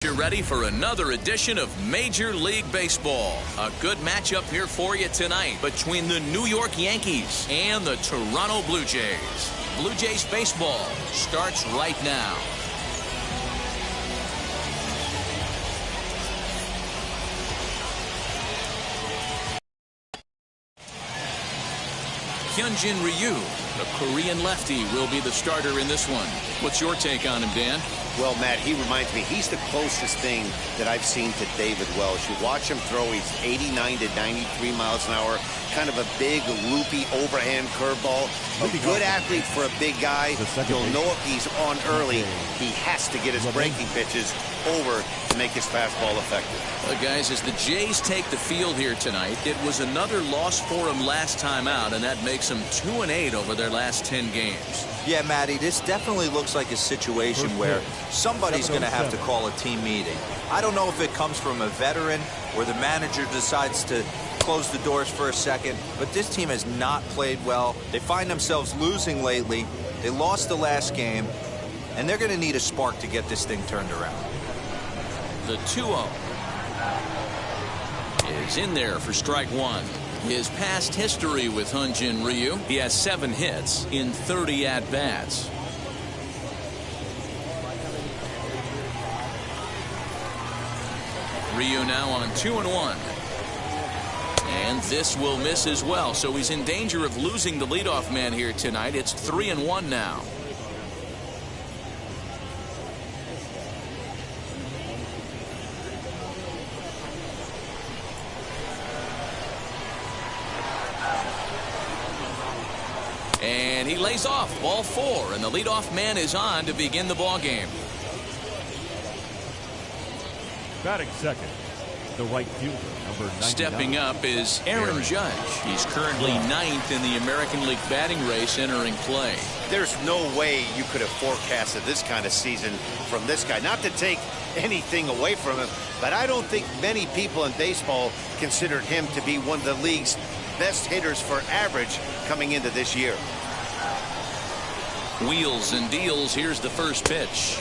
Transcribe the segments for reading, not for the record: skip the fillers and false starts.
You're ready for another edition of Major League Baseball. A good matchup here for you tonight between the New York Yankees and the Toronto Blue Jays. Blue Jays baseball starts right now. Hyunjin Ryu, the Korean lefty, will be the starter in this one. What's your take on him, Dan? Well, Matt, he reminds me, he's the closest thing that I've seen to David Wells. You watch him throw, he's 89 to 93 miles an hour, kind of a big, loopy, overhand curveball. A good athlete for a big guy. You'll know if he's on early, he has to get his breaking pitches over to make his fastball effective. Well, guys, as the Jays take the field here tonight, it was another loss for them last time out, and that makes them 2-8 over their last 10 games. Yeah, Matty, this definitely looks like a situation where somebody's going to have to call a team meeting. I don't know if it comes from a veteran or the manager decides to close the doors for a second, but this team has not played well. They find themselves losing lately. They lost the last game, and they're going to need a spark to get this thing turned around. The 2-0 is in there for strike one. His past history with Hyunjin Ryu, he has 7 hits in 30 at-bats. Ryu now on 2-1. And this will miss as well, so he's in danger of losing the leadoff man here tonight. It's 3-1 now. And he lays off ball 4, and the leadoff man is on to begin the ball game. Batting second, the right fielder, number 99. Stepping up is Aaron Judge. He's currently 9th in the American League batting race entering play. There's no way you could have forecasted this kind of season from this guy. Not to take anything away from him, but I don't think many people in baseball considered him to be one of the league's best hitters for average coming into this year. Wheels and deals. Here's the first pitch.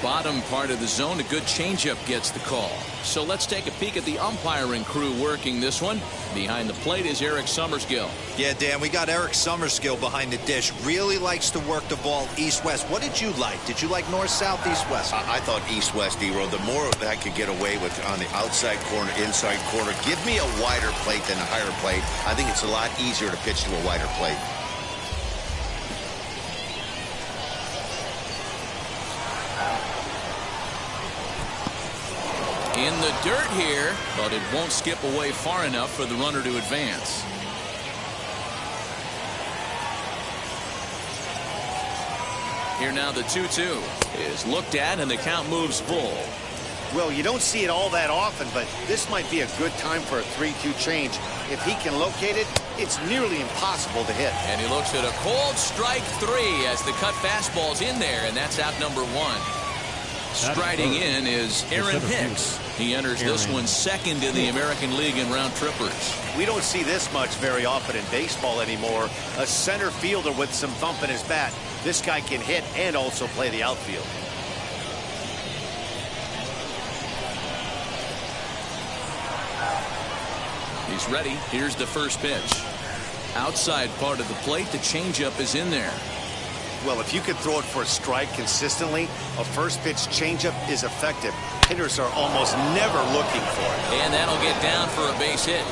Bottom part of the zone, a good changeup gets the call. So let's take a peek at the umpiring crew working this one. Behind the plate is Eric Summerskill. Yeah, Dan, we got Eric Summerskill behind the dish. Really likes to work the ball east-west. What did you like? Did you like north-south, east-west? I thought east-west, D-Row. The more that I could get away with on the outside corner, inside corner, give me a wider plate than a higher plate. I think it's a lot easier to pitch to a wider plate. In the dirt here, but it won't skip away far enough for the runner to advance. Here now the 2-2 is looked at, and the count moves full. Well, you don't see it all that often, but this might be a good time for a 3-2 change. If he can locate it, it's nearly impossible to hit. And he looks at a cold strike 3 as the cut fastball's in there, and that's out number 1. Striding in is Aaron Hicks. He enters this one second in the American League in round trippers. We don't see this much very often in baseball anymore. A center fielder with some thump in his bat. This guy can hit and also play the outfield. He's ready. Here's the first pitch. Outside part of the plate, the changeup is in there. Well, if you could throw it for a strike consistently, a first pitch changeup is effective. Hitters are almost never looking for it. And that'll get down for a base hit.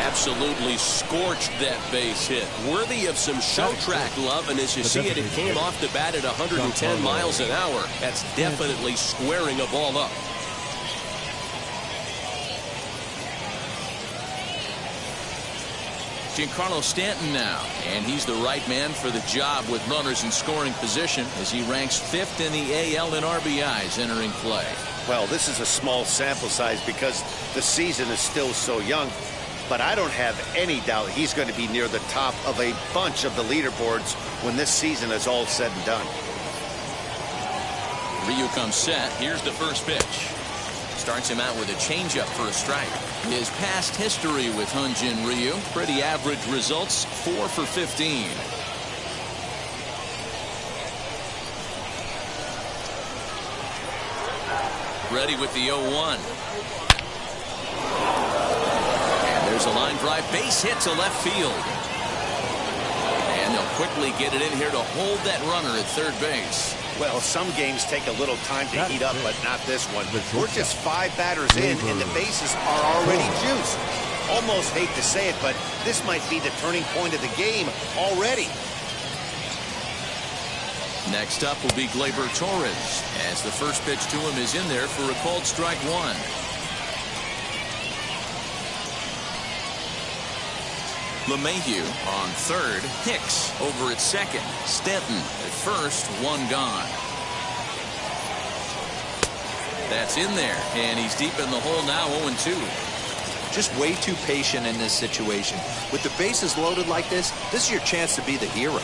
Absolutely scorched that base hit. Worthy of some show track love, and as you see it, it came off the bat at 110 miles an hour. That's definitely squaring a ball up. Giancarlo Stanton now, and he's the right man for the job with runners in scoring position as he ranks 5th in the AL in RBIs entering play. Well, this is a small sample size because the season is still so young, but I don't have any doubt he's going to be near the top of a bunch of the leaderboards when this season is all said and done. Ryu comes set. Here's the first pitch. Starts him out with a changeup for a strike. His past history with Hyun-Jin Ryu, pretty average results, 4 for 15. Ready with the 0-1. And there's a line drive, base hit to left field. And they'll quickly get it in here to hold that runner at third base. Well, some games take a little time to heat up, but not this one. We're just 5 batters in, and the bases are already juiced. Almost hate to say it, but this might be the turning point of the game already. Next up will be Gleyber Torres, as the first pitch to him is in there for a called strike 1. LeMahieu on third. Hicks over at second. Stanton at first. 1 gone. That's in there, and he's deep in the hole now, 0-2. Just way too patient in this situation. With the bases loaded like this is your chance to be the hero.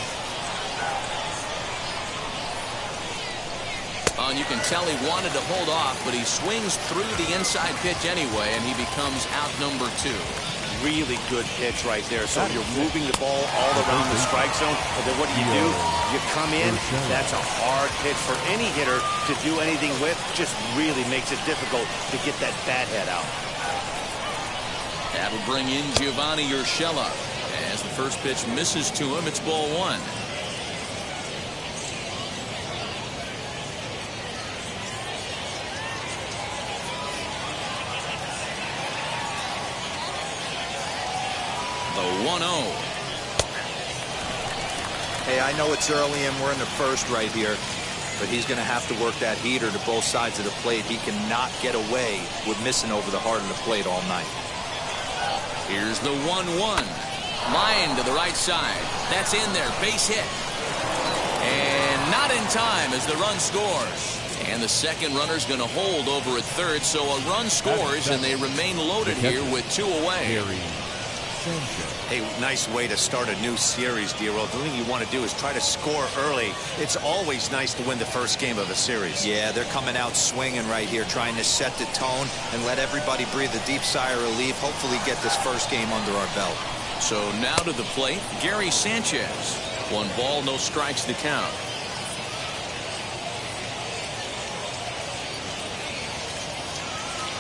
And you can tell he wanted to hold off, but he swings through the inside pitch anyway, and he becomes out number 2. Really good pitch right there. So you're moving the ball all around the strike zone, and then what do? You come in. That's a hard pitch for any hitter to do anything with. Just really makes it difficult to get that bat head out. That'll bring in Giovanni Urshela. As the first pitch misses to him, it's ball 1. The 1-0. Hey, I know it's early and we're in the first right here, but he's going to have to work that heater to both sides of the plate. He cannot get away with missing over the heart of the plate all night. Here's the 1-1. Line to the right side. That's in there. Base hit. And not in time as the run scores. And the second runner's going to hold over at third, so a run scores and they remain loaded here with 2 away. Hey, nice way to start a new series, D-Roll. The thing you want to do is try to score early. It's always nice to win the first game of a series. Yeah, they're coming out swinging right here, trying to set the tone and let everybody breathe a deep sigh of relief. Hopefully get this first game under our belt. So now to the plate, Gary Sanchez. 1 ball, no strikes to count.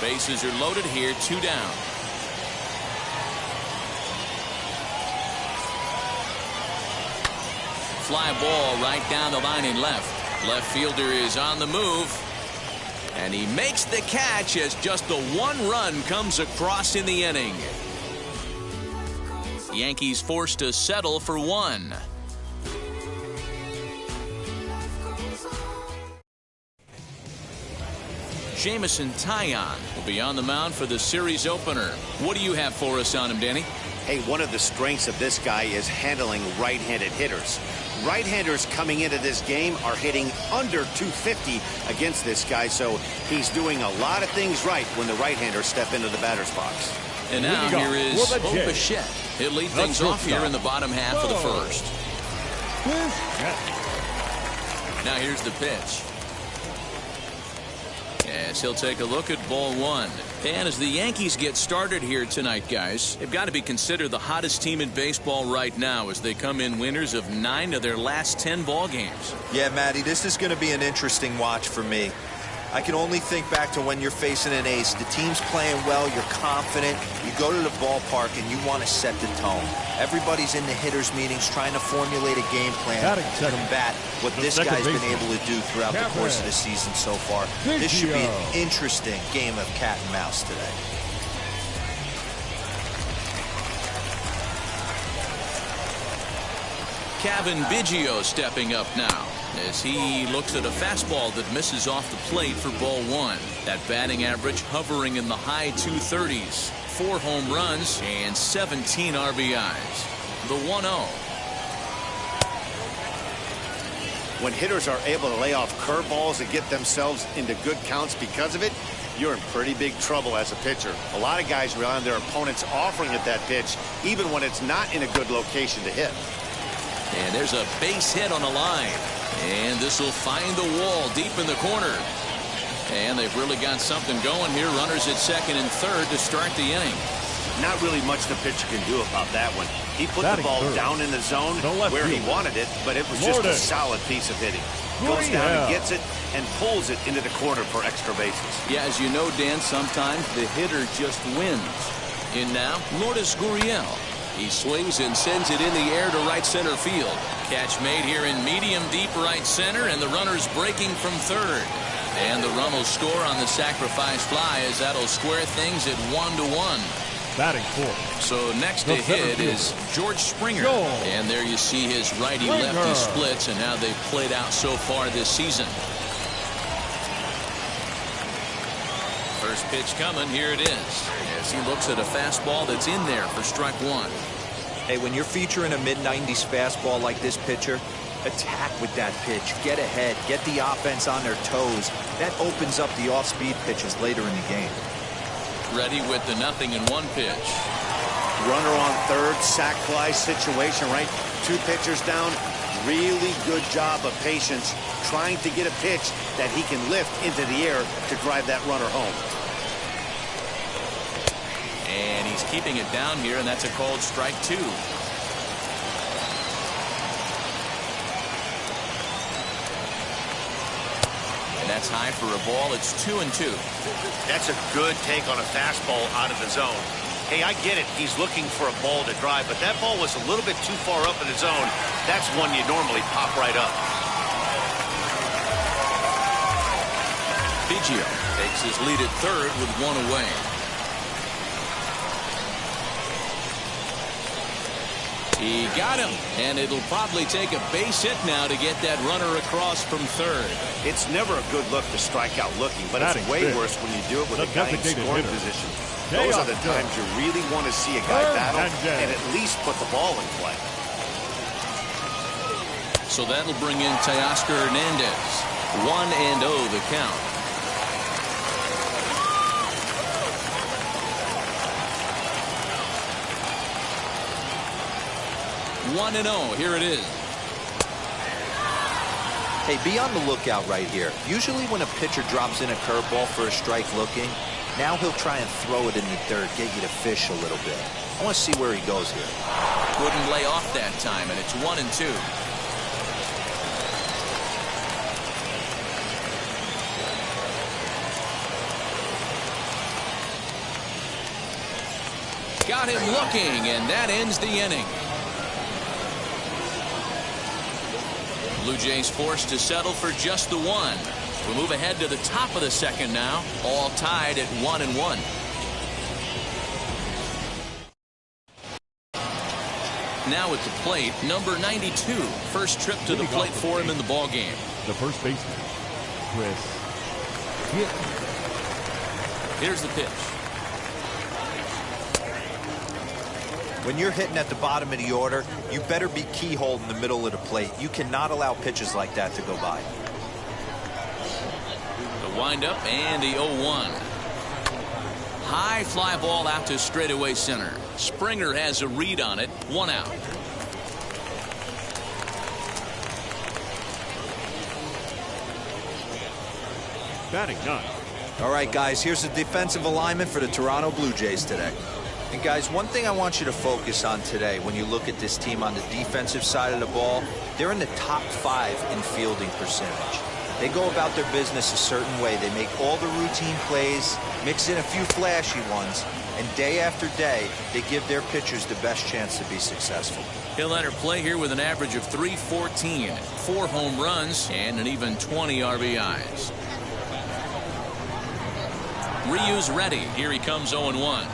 Bases are loaded here, 2 down. Fly ball right down the line in left. Left fielder is on the move. And he makes the catch as just the 1 run comes across in the inning. Yankees forced to settle for 1. Jameson Taillon will be on the mound for the series opener. What do you have for us on him, Danny? Hey, one of the strengths of this guy is handling right-handed hitters. Right-handers coming into this game are hitting under 250 against this guy, so he's doing a lot of things right when the right-handers step into the batter's box. And now here is Bichette. He'll lead things off here in the bottom half of the first. Now here's the pitch. As he'll take a look at ball 1. And as the Yankees get started here tonight, guys, they've got to be considered the hottest team in baseball right now as they come in winners of 9 of their last 10 ball games. Yeah, Matty, this is going to be an interesting watch for me. I can only think back to when you're facing an ace. The team's playing well, you're confident, you go to the ballpark and you want to set the tone. Everybody's in the hitters' meetings trying to formulate a game plan to combat what this guy's been able to do throughout the course of the season so far. This should be an interesting game of cat and mouse today. Cavan Biggio stepping up now as he looks at a fastball that misses off the plate for ball 1. That batting average hovering in the high 230s. 4 home runs and 17 RBIs. The 1-0. When hitters are able to lay off curveballs and get themselves into good counts because of it, you're in pretty big trouble as a pitcher. A lot of guys rely on their opponents offering at that pitch, even when it's not in a good location to hit. And there's a base hit on the line. And this will find the wall deep in the corner. And they've really got something going here. Runners at second and third to start the inning. Not really much the pitcher can do about that one. He put the ball down in the zone where he wanted it, but it was just a solid piece of hitting. Goes down and gets it and pulls it into the corner for extra bases. Yeah, as you know, Dan, sometimes the hitter just wins. In now, Lourdes Gurriel. He swings and sends it in the air to right center field. Catch made here in medium deep right center, and the runner's breaking from third. And the run will score on the sacrifice fly, as that'll square things at 1-1. Batting fourth. So next to hit is George Springer. And there you see his righty-lefty splits and how they've played out so far this season. First pitch coming. Here it is. As he looks at a fastball that's in there for strike one. Hey, when you're featuring a mid-90s fastball like this pitcher, attack with that pitch. Get ahead. Get the offense on their toes. That opens up the off-speed pitches later in the game. Ready with the 0-1 pitch. Runner on third, sac fly situation, right? Two pitchers down. Really good job of patience trying to get a pitch that he can lift into the air to drive that runner home. And he's keeping it down here, and that's a called strike two. And that's high for a ball. It's 2-2. That's a good take on a fastball out of the zone. Hey, I get it. He's looking for a ball to drive, but that ball was a little bit too far up in the zone. That's one you normally pop right up. Biggio takes his lead at third with one away. He got him, and it'll probably take a base hit now to get that runner across from third. It's never a good look to strike out looking, but it's way worse when you do it with a guy in scoring position. Those are the times you really want to see a guy battle and at least put the ball in play. So that'll bring in Teoscar Hernandez. 1-0 the count. Here it is. Hey, be on the lookout right here. Usually when a pitcher drops in a curveball for a strike looking, now he'll try and throw it in the dirt, get you to fish a little bit. I want to see where he goes here. Couldn't lay off that time, and it's 1-2. Got him looking, and that ends the inning. Blue Jays forced to settle for just the one. We'll move ahead to the top of the second now, all tied at 1-1. Now at the plate, number 92. First trip to the plate for him in the ball game. The first baseman, Chris. Here's the pitch. When you're hitting at the bottom of the order, you better be keyhole in the middle of the plate. You cannot allow pitches like that to go by. The windup and the 0-1. High fly ball out to straightaway center. Springer has a read on it. 1 out. Batting 9. All right, guys, here's the defensive alignment for the Toronto Blue Jays today. And guys, one thing I want you to focus on today when you look at this team on the defensive side of the ball, they're in the top 5 in fielding percentage. They go about their business a certain way. They make all the routine plays, mix in a few flashy ones, and day after day, they give their pitchers the best chance to be successful. He'll enter play here with an average of .314, 4 home runs, and an even 20 RBIs. Ryu's ready. Here he comes 0-1.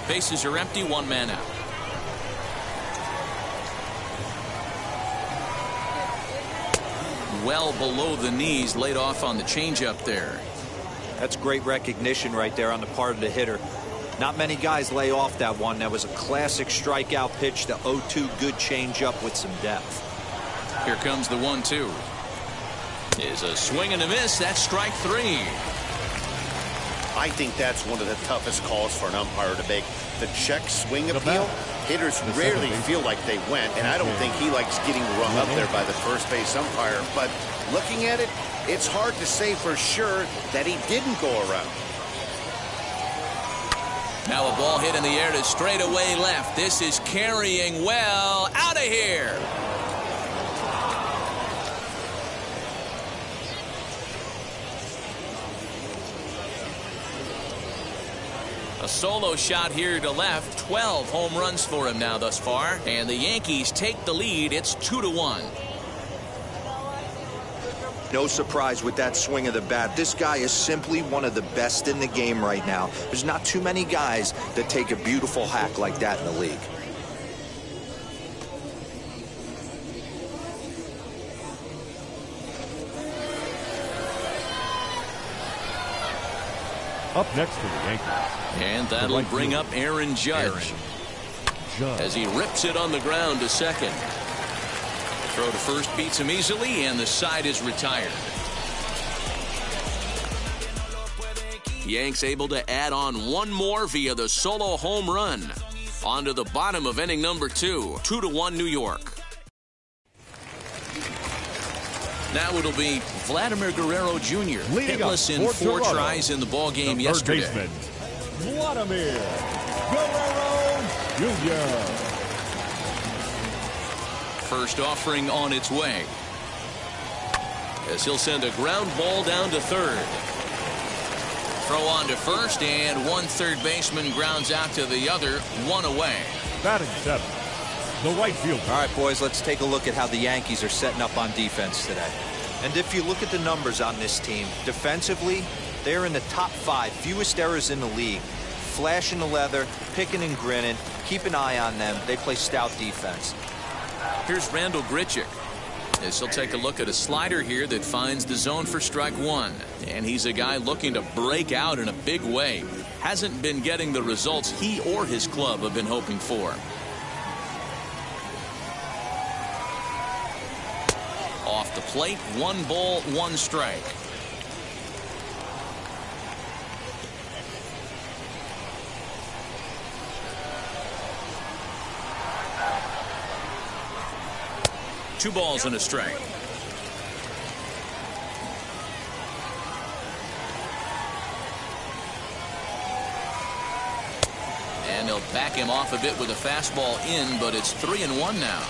Bases are empty, 1 man out. Well below the knees, laid off on the changeup there. That's great recognition right there on the part of the hitter. Not many guys lay off that one. That was a classic strikeout pitch, the 0-2 good changeup with some depth. Here comes the 1-2. Is a swing and a miss. That's strike 3. I think that's one of the toughest calls for an umpire to make. The check swing appeal, Hitters rarely feel like they went, and I don't think he likes getting rung up there by the first base umpire. But looking at it, it's hard to say for sure that he didn't go around. Now a ball hit in the air to straightaway left. This is carrying well. Out of here. A solo shot here to left. 12 home runs for him now thus far. And the Yankees take the lead. It's 2-1. No surprise with that swing of the bat. This guy is simply one of the best in the game right now. There's not too many guys that take a beautiful hack like that in the league. Up next for the Yankees. And that'll bring up Aaron Judge. As he rips it on the ground to second. Throw to first beats him easily, and the side is retired. Yanks able to add on one more via the solo home run. On to the bottom of inning number 2. 2-1 New York. Now it'll be Vladimir Guerrero Jr. hitless in 4 tries in the ballgame yesterday. Baseman, Vladimir Guerrero Jr. First offering on its way. As he'll send a ground ball down to third. Throw on to first, and one third baseman grounds out to the other, 1 away. Batting 7th, the right fielder. All right, boys, let's take a look at how the Yankees are setting up on defense today. And if you look at the numbers on this team, defensively, they're in the top 5 fewest errors in the league. Flashing the leather, picking and grinning, keep an eye on them. They play stout defense. Here's Randall Grichuk. As he'll take a look at a slider here that finds the zone for strike 1. And he's a guy looking to break out in a big way. Hasn't been getting the results he or his club have been hoping for. Off the plate, 1 ball, 1 strike. Two balls and a strike. And they'll back him off a bit with a fastball in, but it's 3-1 now.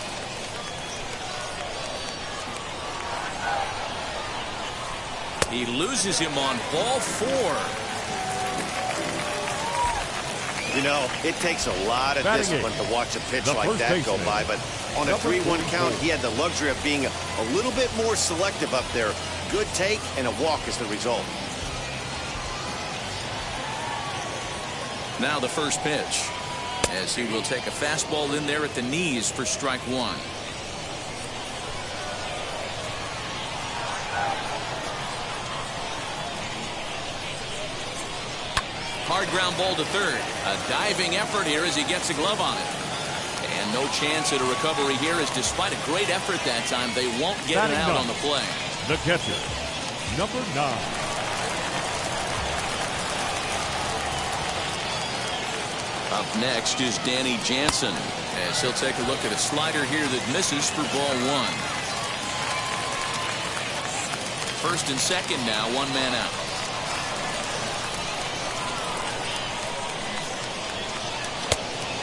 He loses him on ball 4. You know, it takes a lot of discipline to watch a pitch like that go by, but on a 3-1 count, he had the luxury of being a little bit more selective up there. Good take and a walk is the result. Now the first pitch, as he will take a fastball in there at the knees for strike 1. Hard ground ball to third. A diving effort here as he gets a glove on it. And no chance at a recovery here, as despite a great effort that time, they won't get it out on the play. The catcher, number 9. Up next is Danny Jansen, as he'll take a look at a slider here that misses for ball 1. First and second now, 1 man out.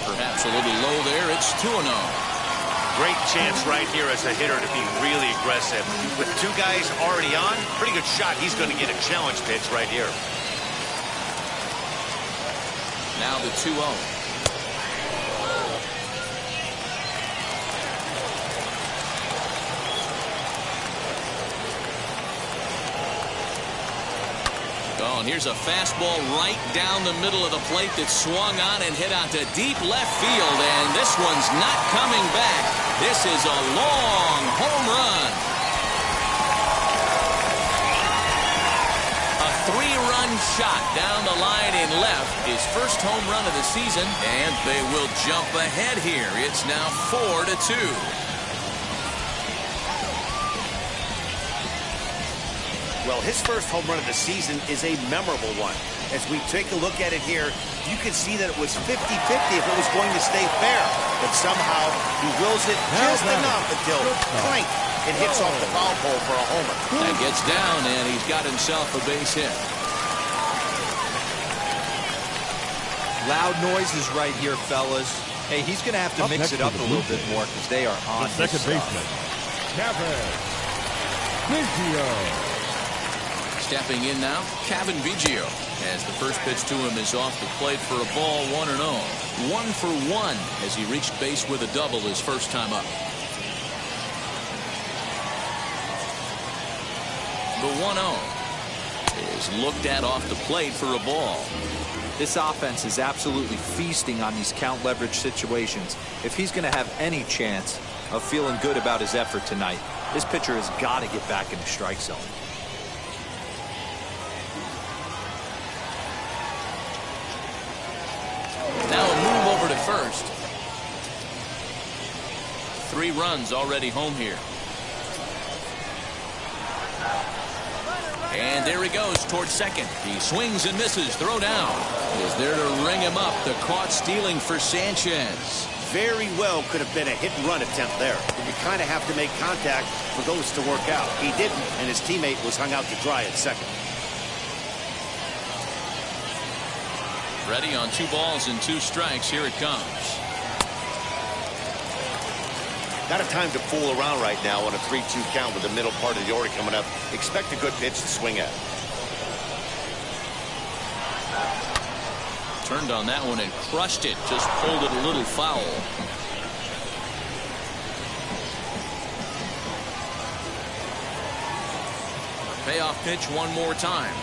Perhaps a little low there. It's 2-0. Great chance right here as a hitter to be really aggressive. With 2 guys already on, pretty good shot. He's going to get a challenge pitch right here. Now the 2-0. Oh, and here's a fastball right down the middle of the plate that swung on and hit out to deep left field, and this one's not coming back. This is a long home run. A 3-run shot down the line in left, his first home run of the season, and they will jump ahead here. It's now 4-2. Well, his first home run of the season is a memorable one. As we take a look at it here, you can see that it was 50-50 if it was going to stay fair. But somehow he wills it just enough until clank, it hits off the foul pole for a homer. That gets down, and he's got himself a base hit. Loud noises right here, fellas. Hey, he's going to have to mix it up a little bit more because they are on the second baseman, Kevin Biggio. Stepping in now, Kevin Biggio, as the first pitch to him is off the plate for a ball, 1-0. 1 for 1 as he reached base with a double his first time up. The 1-0 is looked at off the plate for a ball. This offense is absolutely feasting on these count leverage situations. If he's going to have any chance of feeling good about his effort tonight, this pitcher has got to get back in the strike zone. Now a move over to first. 3 runs already home here. And there he goes towards second. He swings and misses. Throw down. Is there to ring him up. The caught stealing for Sanchez. Very well could have been a hit-and-run attempt there. But you kind of have to make contact for those to work out. He didn't, and his teammate was hung out to dry at second. Ready on 2 balls and 2 strikes. Here it comes. Not a time to fool around right now on a 3-2 count with the middle part of the order coming up. Expect a good pitch to swing at. Turned on that one and crushed it. Just pulled it a little foul. Payoff pitch one more time.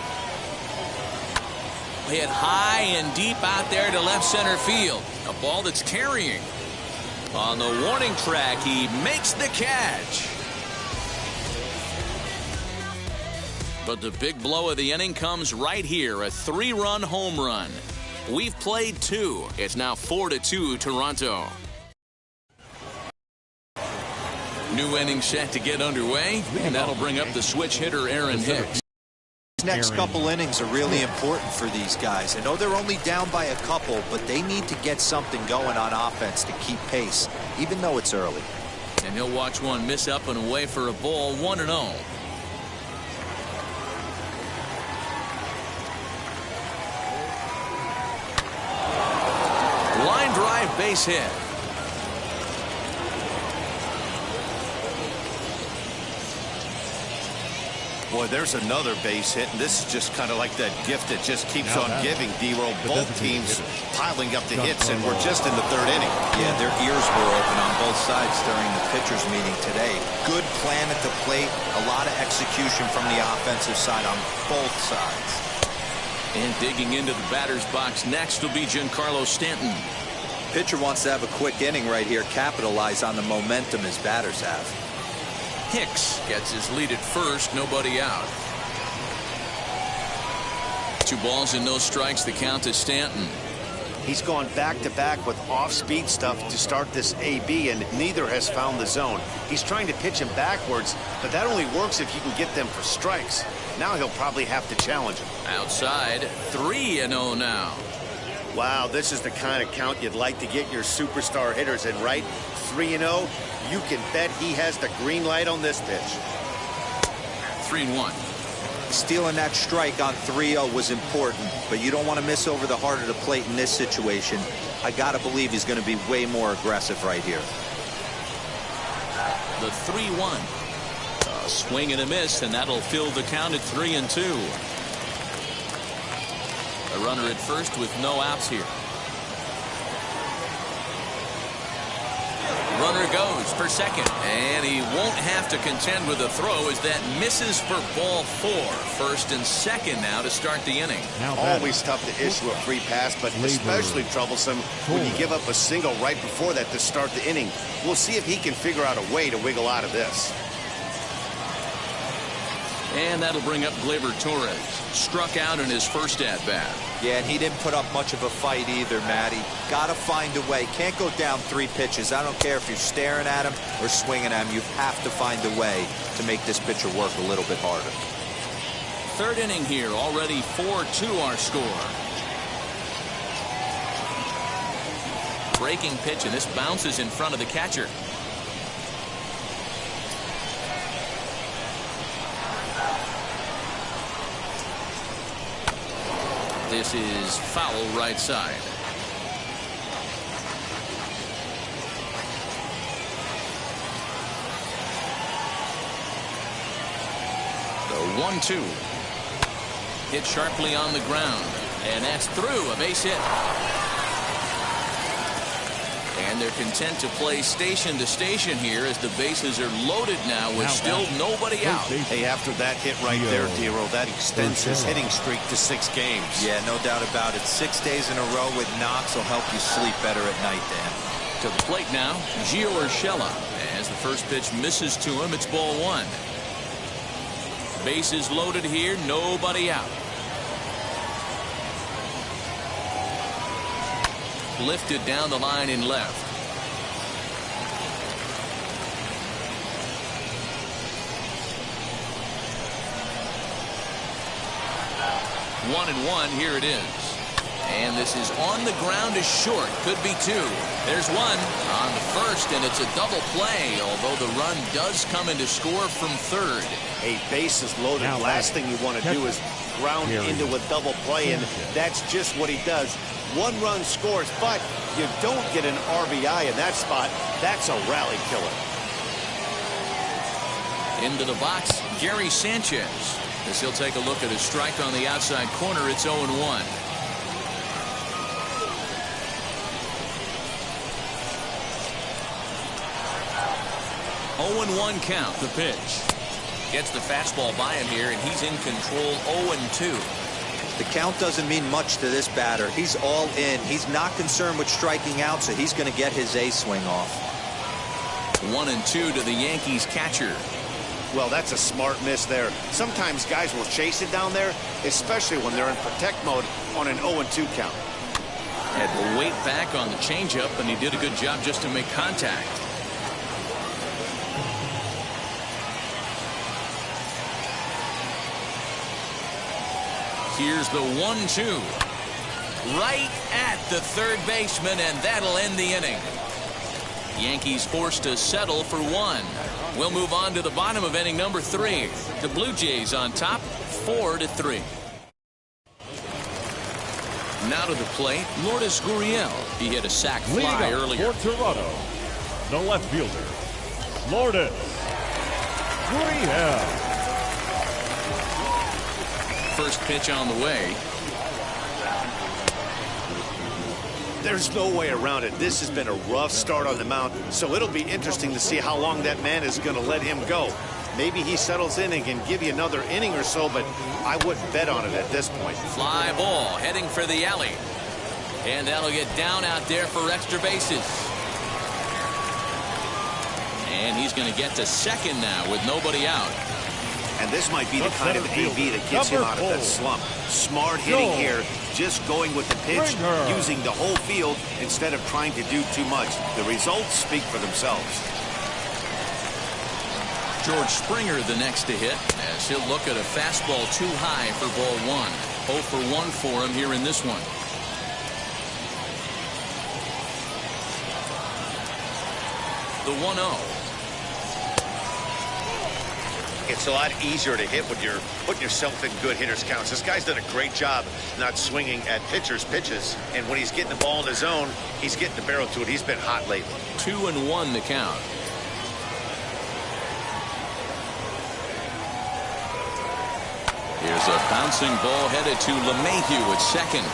Hit high and deep out there to left center field. A ball that's carrying. On the warning track, he makes the catch. But the big blow of the inning comes right here, a 3-run home run. We've played 2. It's now 4-2 Toronto. New inning set to get underway, and that'll bring up the switch hitter Aaron Hicks. Next couple innings are really important for these guys. I know they're only down by a couple, but they need to get something going on offense to keep pace, even though it's early. And he'll watch one miss up and away for a ball, 1-0. Line drive base hit. Boy, there's another base hit, and this is just kind of like that gift that just keeps on giving, D-Roll. Both teams piling up the hits, and we're just in the 3rd inning. Yeah, their ears were open on both sides during the pitchers' meeting today. Good plan at the plate, a lot of execution from the offensive side on both sides. And digging into the batter's box next will be Giancarlo Stanton. Pitcher wants to have a quick inning right here, capitalize on the momentum his batters have. Hicks gets his lead at first, nobody out. 2 balls and no strikes, the count to Stanton. He's gone back-to-back with off-speed stuff to start this AB, and neither has found the zone. He's trying to pitch him backwards, but that only works if you can get them for strikes. Now he'll probably have to challenge him. Outside, 3-0 now. Wow, this is the kind of count you'd like to get your superstar hitters in, right? 3-0, you can bet he has the green light on this pitch. 3-1. Stealing that strike on 3-0 was important, but you don't want to miss over the heart of the plate in this situation. I got to believe he's going to be way more aggressive right here. The 3-1. A swing and a miss, and that'll fill the count at 3-2. A runner at first with no outs here. Runner goes for second, and he won't have to contend with a throw as that misses for ball 4. First and second now to start the inning. Always tough to issue a free pass, but especially troublesome when you give up a single right before that to start the inning. We'll see if he can figure out a way to wiggle out of this. And that'll bring up Gleyber Torres. Struck out in his first at-bat. Yeah, and he didn't put up much of a fight either, Matty. Got to find a way. Can't go down 3 pitches. I don't care if you're staring at him or swinging at him. You have to find a way to make this pitcher work a little bit harder. third inning here. Already 4-2 our score. Breaking pitch, and this bounces in front of the catcher. This is foul right side. The 1-2. Hit sharply on the ground, and that's through. A base hit. And they're content to play station to station here as the bases are loaded now with still nobody out. Hey, after that hit right there, Dero, that extends his hitting streak to 6 games. Yeah, no doubt about it. 6 days in a row with knocks will help you sleep better at night, Dan. To the plate now, Gio Urshela. As the first pitch misses to him, it's ball 1. Bases loaded here, nobody out. Lifted down the line in left. One and one, here it is. And this is on the ground to short. Could be 2. There's one on the first, and it's a double play, although the run does come in to score from third. A base is loaded. Now, last thing you want to do is ground into a double play, and that's just what he does. 1 run scores, but you don't get an RBI in that spot. That's a rally killer. Into the box, Gary Sanchez. As he'll take a look at his strike on the outside corner, it's 0-1. (0-1) count. The pitch gets the fastball by him here, and he's in control. 0-2. The count doesn't mean much to this batter. He's all in. He's not concerned with striking out, so he's going to get his A swing off. 1-2 to the Yankees catcher. Well, that's a smart miss there. Sometimes guys will chase it down there, especially when they're in protect mode on an 0-2 count. Had to wait back on the changeup, and he did a good job just to make contact. Here's the 1-2. Right at the third baseman, and that'll end the inning. Yankees forced to settle for 1. We'll move on to the bottom of inning number 3. The Blue Jays on top, 4-3. Now to the plate, Lourdes Gurriel. He hit a sac fly earlier. For Toronto, the left fielder, Lourdes Gurriel. First pitch on the way. There's no way around it. This has been a rough start on the mound, so it'll be interesting to see how long that man is going to let him go. Maybe he settles in and can give you another inning or so, but I wouldn't bet on it at this point. Fly ball heading for the alley. And that'll get down out there for extra bases. And he's going to get to second now with nobody out. And this might be the kind of AB that gets him out of that slump. Smart hitting here, just going with the pitch, using the whole field instead of trying to do too much. The results speak for themselves. George Springer the next to hit, as he'll look at a fastball too high for ball 1. 0 for 1 for him here in this one. The 1-0. It's a lot easier to hit when you're putting yourself in good hitters counts. This guy's done a great job not swinging at pitchers' pitches. And when he's getting the ball in his zone, he's getting the barrel to it. He's been hot lately. 2-1 the count. Here's a bouncing ball headed to LeMahieu at second.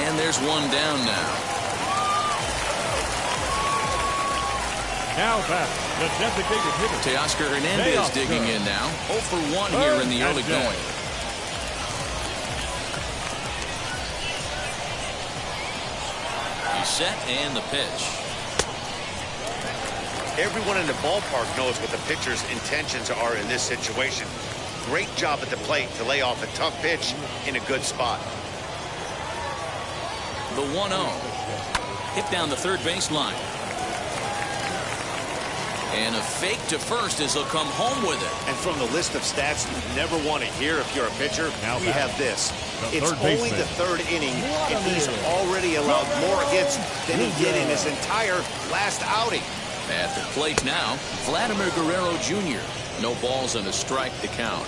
And there's one down now. Now back, the designated hitter. Teoscar Hernandez digging in now. 0 for 1 here in the early going. He's set and the pitch. Everyone in the ballpark knows what the pitcher's intentions are in this situation. Great job at the plate to lay off a tough pitch in a good spot. The 1-0. Hit down the third baseline. And a fake to first as he'll come home with it. And from the list of stats you never want to hear if you're a pitcher, we have this. It's only the third inning, and he's already allowed more hits than he did in his entire last outing. At the plate now, Vladimir Guerrero Jr. No balls and a strike to count.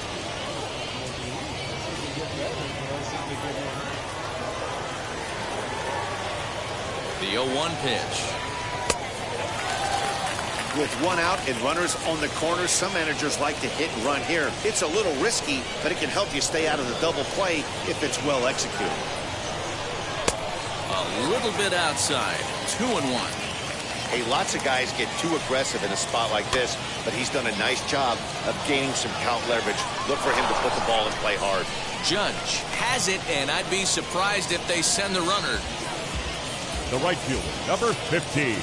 The 0-1 pitch. With one out and runners on the corner, some managers like to hit and run here. It's a little risky, but it can help you stay out of the double play if it's well executed. A little bit outside. 2-1. Hey, lots of guys get too aggressive in a spot like this, but he's done a nice job of gaining some count leverage. Look for him to put the ball in play hard. Judge has it, and I'd be surprised if they send the runner. The right fielder, number 15,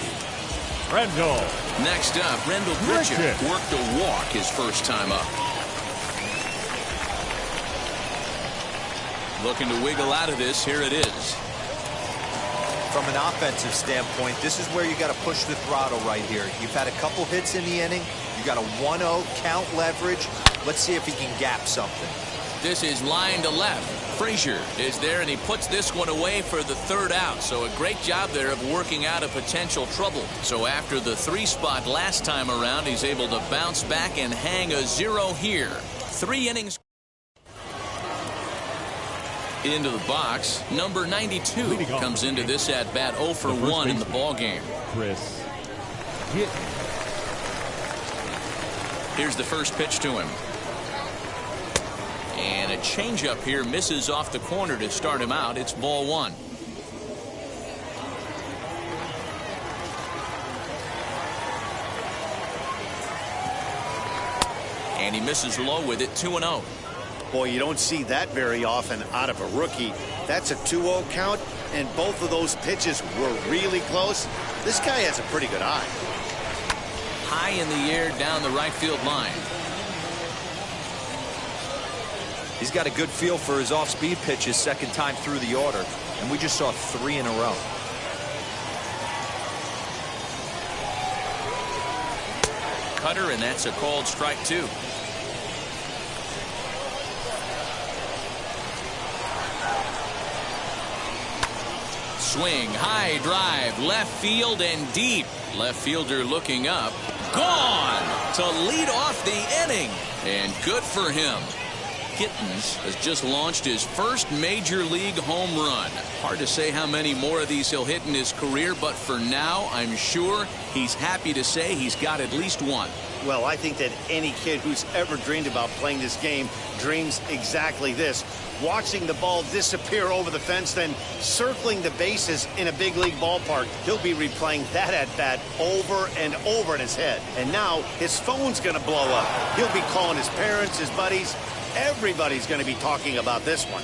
Rendell. Next up, Rendell Pritchett worked a walk his first time up. Looking to wiggle out of this. Here it is. From an offensive standpoint, this is where you got to push the throttle right here. You've had a couple hits in the inning. You got a 1-0 count leverage. Let's see if he can gap something. This is line to left. Frazier is there, and he puts this one away for the third out. So a great job there of working out a potential trouble. So after the 3 spot last time around, he's able to bounce back and hang a 0 here. 3 innings. Into the box, number 92 comes into this at bat 0 for 1 in the ball game. Chris. Here's the first pitch to him. And a changeup here misses off the corner to start him out. It's ball 1. And he misses low with it. 2-0. Boy, you don't see that very often out of a rookie. That's a 2-0 count, and both of those pitches were really close. This guy has a pretty good eye. High in the air down the right field line. He's got a good feel for his off-speed pitches second time through the order, and we just saw 3 in a row. Cutter, and that's a called strike 2. Swing, high drive, left field and deep. Left fielder looking up. Gone to lead off the inning. And good for him. Gittens has just launched his first major league home run. Hard to say how many more of these he'll hit in his career, but for now, I'm sure he's happy to say he's got at least one. Well, I think that any kid who's ever dreamed about playing this game dreams exactly this. Watching the ball disappear over the fence, then circling the bases in a big league ballpark. He'll be replaying that at-bat over and over in his head. And now his phone's going to blow up. He'll be calling his parents, his buddies. Everybody's going to be talking about this one.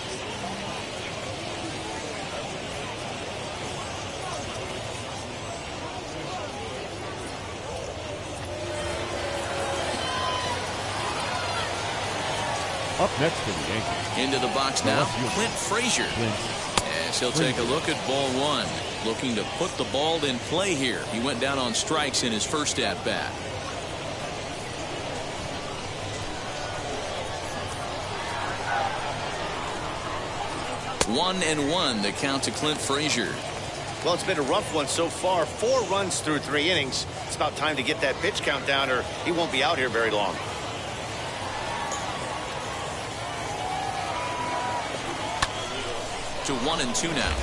Up next for the Yankees. Into the box now, Clint Frazier. As he'll take a look at ball 1. Looking to put the ball in play here. He went down on strikes in his first at-bat. One and one, the count to Clint Frazier. Well, it's been a rough one so far. 4 runs through 3 innings. It's about time to get that pitch count down, or he won't be out here very long. To 1-2 now.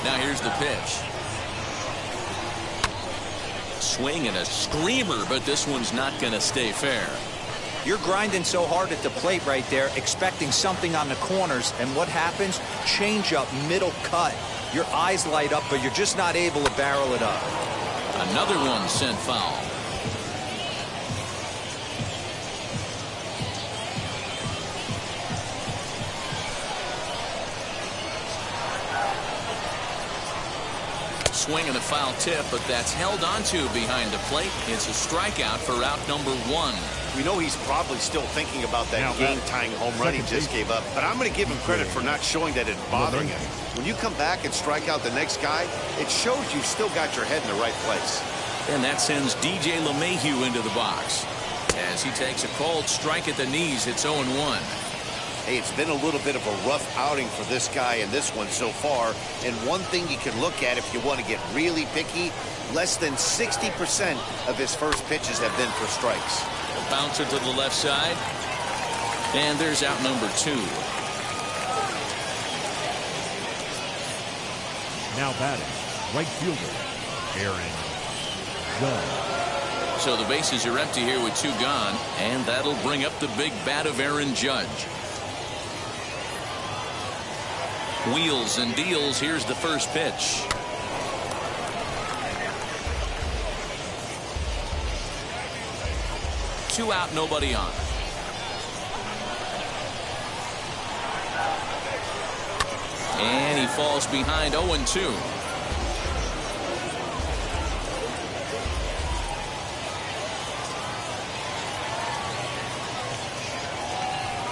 Now here's the pitch. Swing and a screamer, but this one's not going to stay fair. You're grinding so hard at the plate right there, expecting something on the corners, and what happens? Change up, middle cut. Your eyes light up, but you're just not able to barrel it up. Another one sent foul. swing and a foul tip, but that's held onto behind the plate. It's a strikeout for out number 1. We know he's probably still thinking about that game-tying home run he just gave up, but I'm going to give him credit for not showing that it's bothering him. When you come back and strike out the next guy, it shows you've still got your head in the right place. And that sends DJ LeMahieu into the box. As he takes a cold strike at the knees, it's 0-1. Hey, it's been a little bit of a rough outing for this guy in this one so far. And one thing you can look at if you want to get really picky, less than 60% of his first pitches have been for strikes. Bouncer to the left side. And there's out number 2. Now batting, right fielder, Aaron Judge. So the bases are empty here with 2 gone, and that'll bring up the big bat of Aaron Judge. Wheels and deals. Here's the first pitch. Two out, nobody on. And he falls behind 0-2.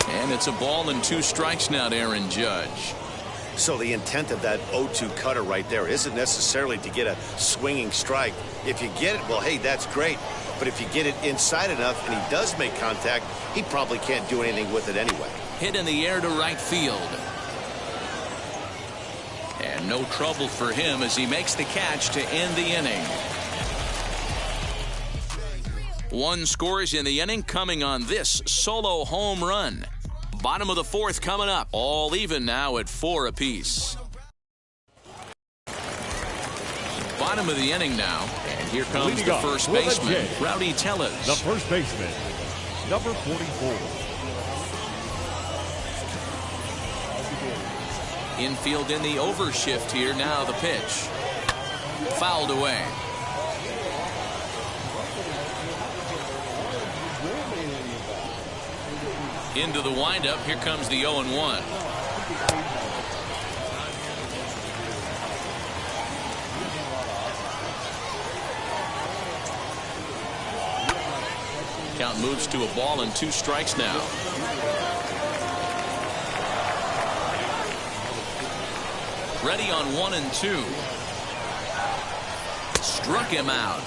And it's a ball and 2 strikes now to Aaron Judge. So the intent of that 0-2 cutter right there isn't necessarily to get a swinging strike. If you get it, well, hey, that's great. But if you get it inside enough and he does make contact, he probably can't do anything with it anyway. Hit in the air to right field. And no trouble for him as he makes the catch to end the inning. 1 scores in the inning coming on this solo home run. Bottom of the 4th coming up. All even now at 4 apiece. Bottom of the inning now. And here comes the first baseman, Rowdy Tellez. The first baseman, number 44. Infield in the overshift here. Now the pitch. Fouled away. Into the windup. Here comes the 0-1. Count moves to a ball and 2 strikes now. Ready on 1-2. Struck him out.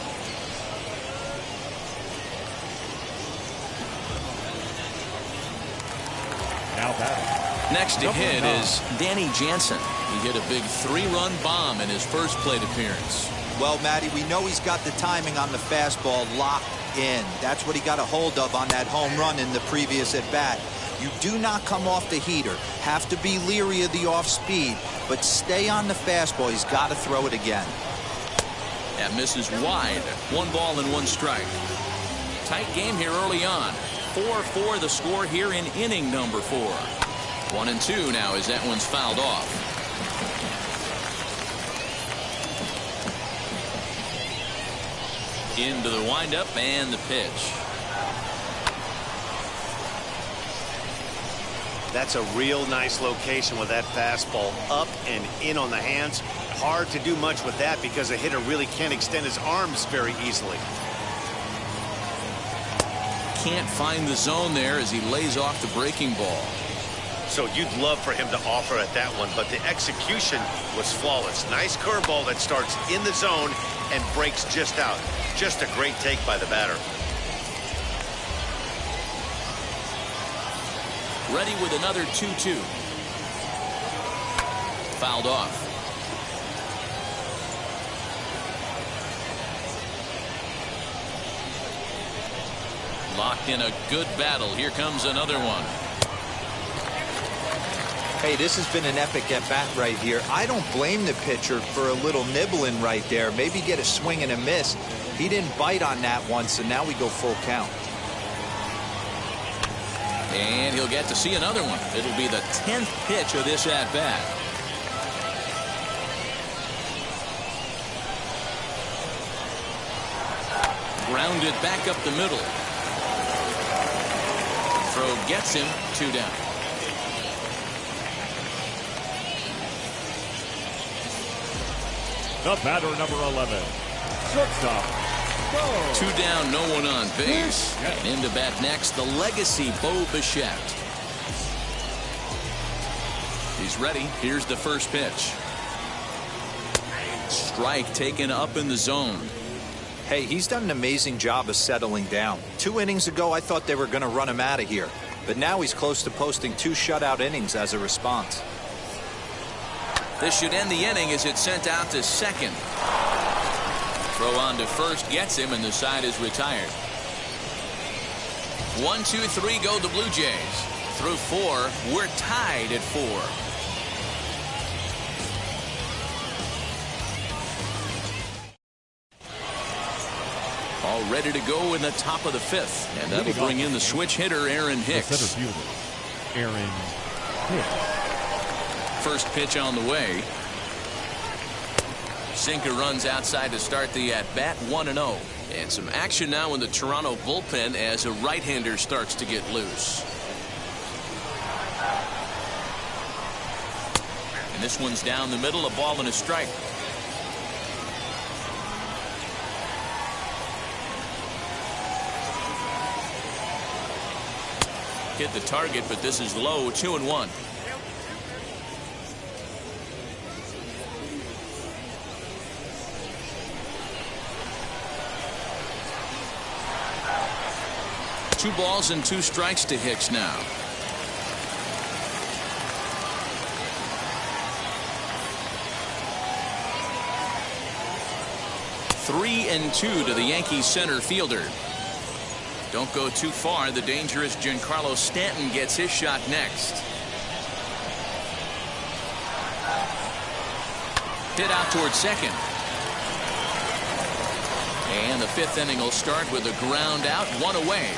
Now batting. Next to hit is Danny Jansen. He hit a big 3-run bomb in his first plate appearance. Well, Matty, we know he's got the timing on the fastball locked in. That's what he got a hold of on that home run in the previous at-bat. You do not come off the heater. Have to be leery of the off-speed, but stay on the fastball. He's got to throw it again. That misses wide. 1 ball and 1 strike. Tight game here early on. 4-4 the score here in inning number 4. 1-2 now as that one's fouled off. Into the windup and the pitch. That's a real nice location with that fastball up and in on the hands. Hard to do much with that because a hitter really can't extend his arms very easily. Can't find the zone there as he lays off the breaking ball. So you'd love for him to offer at that one, but the execution was flawless. Nice curveball that starts in the zone and breaks just out. Just a great take by the batter. Ready with another 2-2. Fouled off. Locked in a good battle. Here comes another one. Hey, this has been an epic at-bat right here. I don't blame the pitcher for a little nibbling right there. Maybe get a swing and a miss. He didn't bite on that one, so now we go full count. And he'll get to see another one. It'll be the 10th pitch of this at-bat. Grounded back up the middle. Throw gets him. 2 down. the batter, number 11, shortstop. Bo. 2 down, no one on base. And in to bat next, the legacy Bo Bichette. He's ready. Here's the first pitch. Strike taken up in the zone. Hey, he's done an amazing job of settling down. 2 innings ago, I thought they were going to run him out of here. But now he's close to posting 2 shutout innings as a response. This should end the inning as it's sent out to second. Throw on to first gets him, and the side is retired. 1, 2, 3 go the Blue Jays. Through 4, we're tied at 4. All ready to go in the top of the 5th. And that'll bring in the switch hitter, Aaron Hicks. The center fielder, Aaron Hicks. First pitch on the way. Sinker runs outside to start the at-bat, 1-0. And some action now in the Toronto bullpen as a right-hander starts to get loose. And this one's down the middle, a ball and a strike. Hit the target, but this is low, 2-1. Two balls and 2 strikes to Hicks now. Three and 2 to the Yankees center fielder. Don't go too far. The dangerous Giancarlo Stanton gets his shot next. Hit out towards second. And the 5th inning will start with a ground out, 1 away.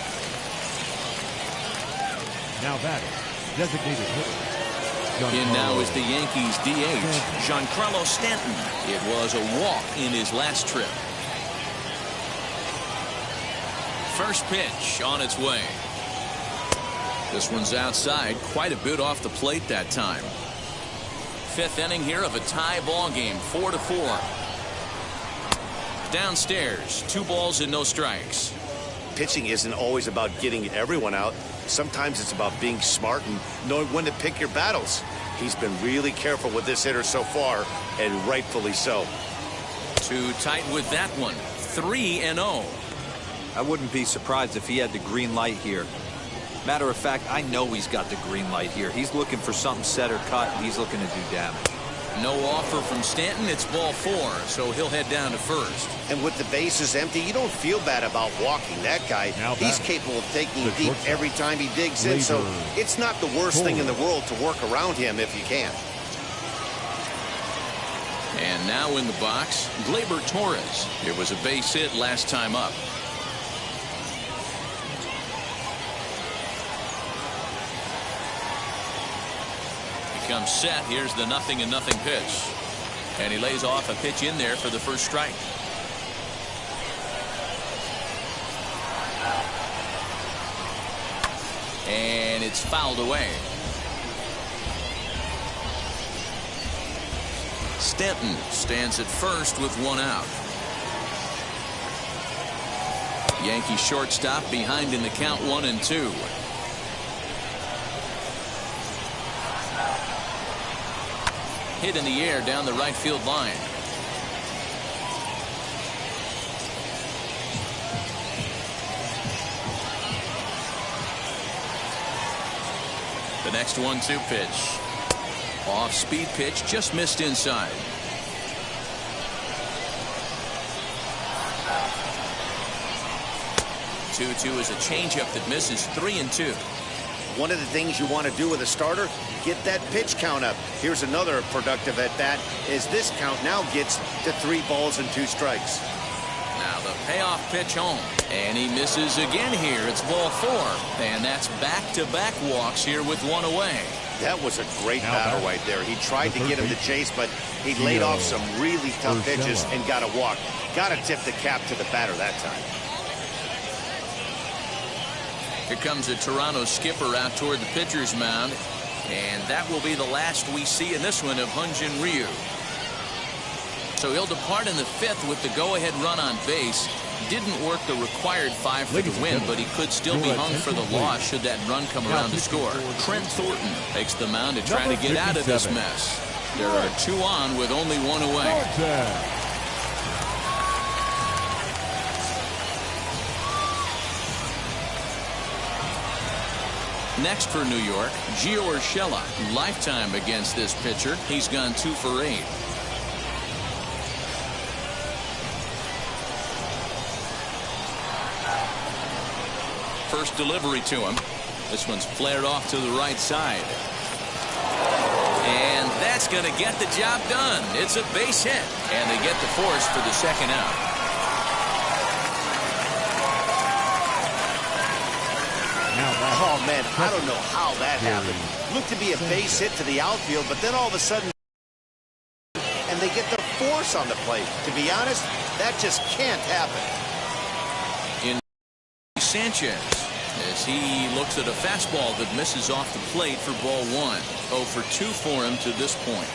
Now batting, designated hitter. In now is the Yankees DH, Giancarlo Stanton. It was a walk in his last trip. First pitch on its way. This one's outside, quite a bit off the plate that time. 5th inning here of a tie ball game, 4-4. Downstairs, 2 balls and no strikes. Pitching isn't always about getting everyone out. Sometimes it's about being smart and knowing when to pick your battles. He's been really careful with this hitter so far, and rightfully so. Too tight with that one. 3-0. I wouldn't be surprised if he had the green light here. Matter of fact, I know he's got the green light here. He's looking for something set or cut, and he's looking to do damage. No offer from Stanton. It's ball 4, so he'll head down to first. And with the bases empty, you don't feel bad about walking that guy. He's capable of taking deep every time he digs in, so it's not the worst thing in the world to work around him if you can. And now in the box, Gleyber Torres. It was a base hit last time up. Comes set. Here's the 0-0 pitch, and he lays off a pitch in there for the first strike. And it's fouled away. Stanton stands at first with 1 out. Yankee shortstop behind in the count, 1-2. Hit in the air down the right field line. The next 1-2 pitch. Off speed pitch, just missed inside. 2-2 is a changeup that misses, 3-2. One of the things you want to do with a starter, get that pitch count up. Here's another productive at bat as this count now gets to 3 balls and 2 strikes. Now the payoff pitch home, and he misses again here. It's ball 4, and that's back-to-back walks here with 1 away. That was a great battle right there. He tried to get him to chase, but he laid off some really tough pitches and got a walk. Got to tip the cap to the batter that time. Here comes a Toronto skipper out toward the pitcher's mound, and that will be the last we see in this one of Hyun-Jin Ryu. So he'll depart in the 5th with the go-ahead run on base. Didn't work the required 5 for the win, but he could still be hung for the loss should that run come around to score. Trent Thornton takes the mound to try to get out of this mess. There are 2 on with only 1 away. Next for New York, Gio Urshela. Lifetime against this pitcher. He's gone 2 for 8. First delivery to him. This one's flared off to the right side. And that's going to get the job done. It's a base hit. And they get the force for the second out. Oh, man, I don't know how that happened. Looked to be a base hit to the outfield, but then all of a sudden, and they get the force on the plate. To be honest, that just can't happen. In Sanchez, as he looks at a fastball that misses off the plate for ball 1. 0 for 2 for him to this point.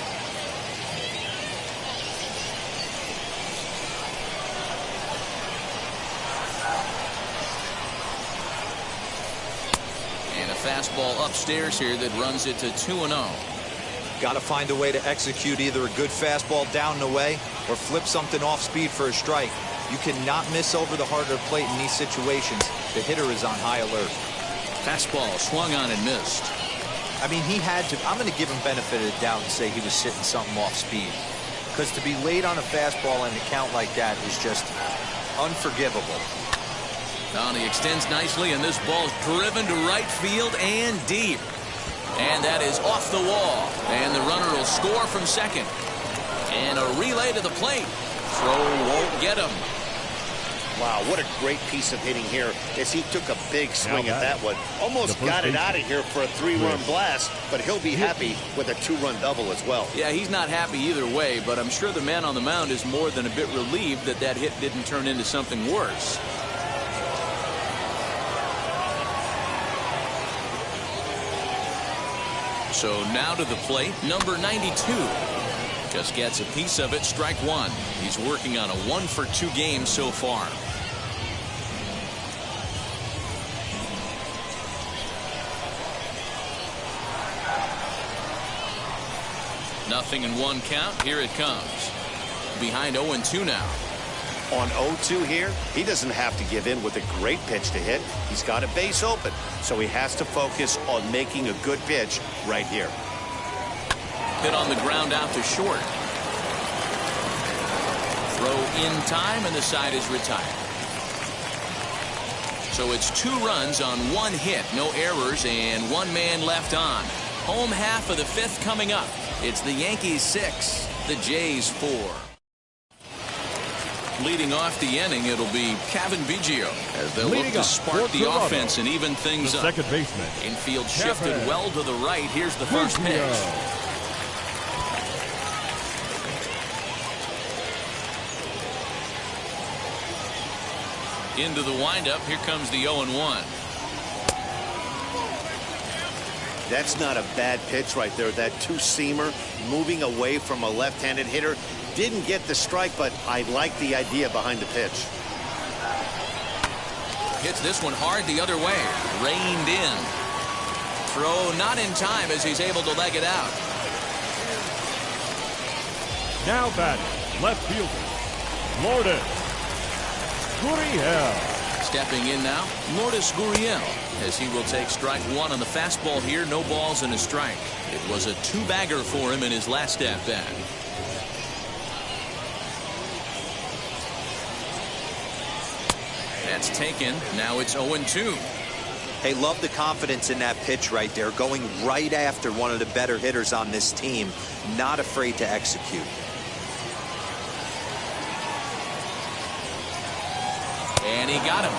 Fastball upstairs here that runs it to 2-0. Got to find a way to execute either a good fastball down and away or flip something off speed for a strike. You cannot miss over the heart of the plate in these situations. The hitter is on high alert. Fastball swung on and missed. I mean, he had to. I'm going to give him benefit of the doubt and say he was sitting something off speed, because to be late on a fastball and a count like that is just unforgivable. Now he extends nicely, and this ball's driven to right field and deep. And that is off the wall. And the runner will score from second. And a relay to the plate. Throw won't get him. Wow, what a great piece of hitting here as he took a big swing at that one. Almost got it out of here for a 3-run blast, but he'll be happy with a 2-run double as well. Yeah, he's not happy either way, but I'm sure the man on the mound is more than a bit relieved that that hit didn't turn into something worse. So now to the plate, number 92. Just gets a piece of it, strike 1. He's working on a 1-for-2 game so far. Nothing in 1 count. Here it comes. Behind 0-2 now. On 0-2 here, he doesn't have to give in with a great pitch to hit. He's got a base open, so he has to focus on making a good pitch right here. Hit on the ground out to short. Throw in time, and the side is retired. So it's 2 runs on 1 hit, no errors, and 1 man left on. Home half of the 5th coming up. It's the Yankees 6, the Jays 4. Leading off the inning, it'll be Cavan Biggio as they'll look to spark the offense and even things up. Second baseman. Infield shifted well to the right. Here's the first pitch. Into the windup. Here comes the 0-1. That's not a bad pitch right there. That 2-seamer moving away from a left-handed hitter. Didn't get the strike, but I like the idea behind the pitch. Hits this one hard the other way. Reined in. Throw not in time as he's able to leg it out. Now batting, left fielder, Lourdes Gurriel. Stepping in now, Lourdes Gurriel, as he will take strike 1 on the fastball here. No balls and a strike. It was a 2-bagger for him in his last at-bat. That's taken. Now it's 0-2. Hey, love the confidence in that pitch right there. Going right after one of the better hitters on this team. Not afraid to execute. And he got him.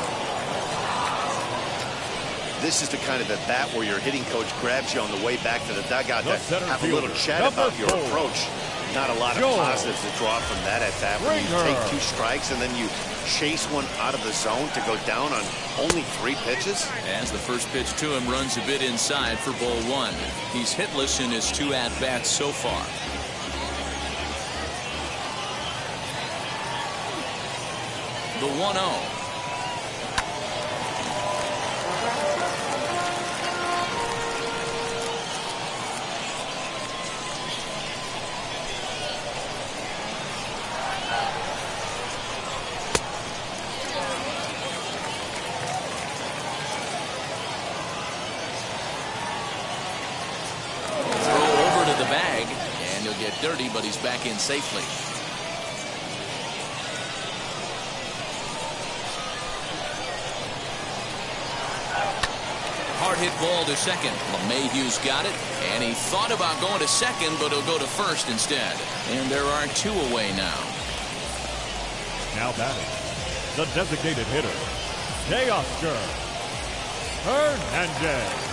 This is the kind of at bat where your hitting coach grabs you on the way back to the dugout to have a little chat about your approach. Not a lot of positives to draw from that at bat. When you take 2 strikes and then you chase one out of the zone to go down on only 3 pitches. As the first pitch to him runs a bit inside for ball 1. He's hitless in his 2 at-bats so far. The 1-0. Get dirty, but he's back in safely. Hard hit ball to second. LeMahieu's got it, and he thought about going to second, but he'll go to first instead. And there are 2 away now. Now batting, the designated hitter, Teoscar Hernandez.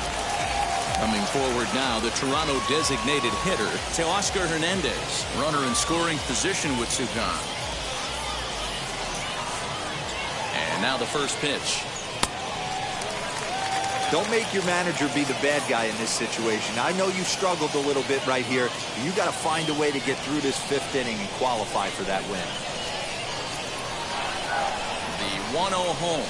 Coming forward now, the Toronto designated hitter, Teoscar Hernandez. Runner in scoring position with Sigueme. And now the first pitch. Don't make your manager be the bad guy in this situation. I know you struggled a little bit right here. But you got to find a way to get through this 5th inning and qualify for that win. The 1-0 home.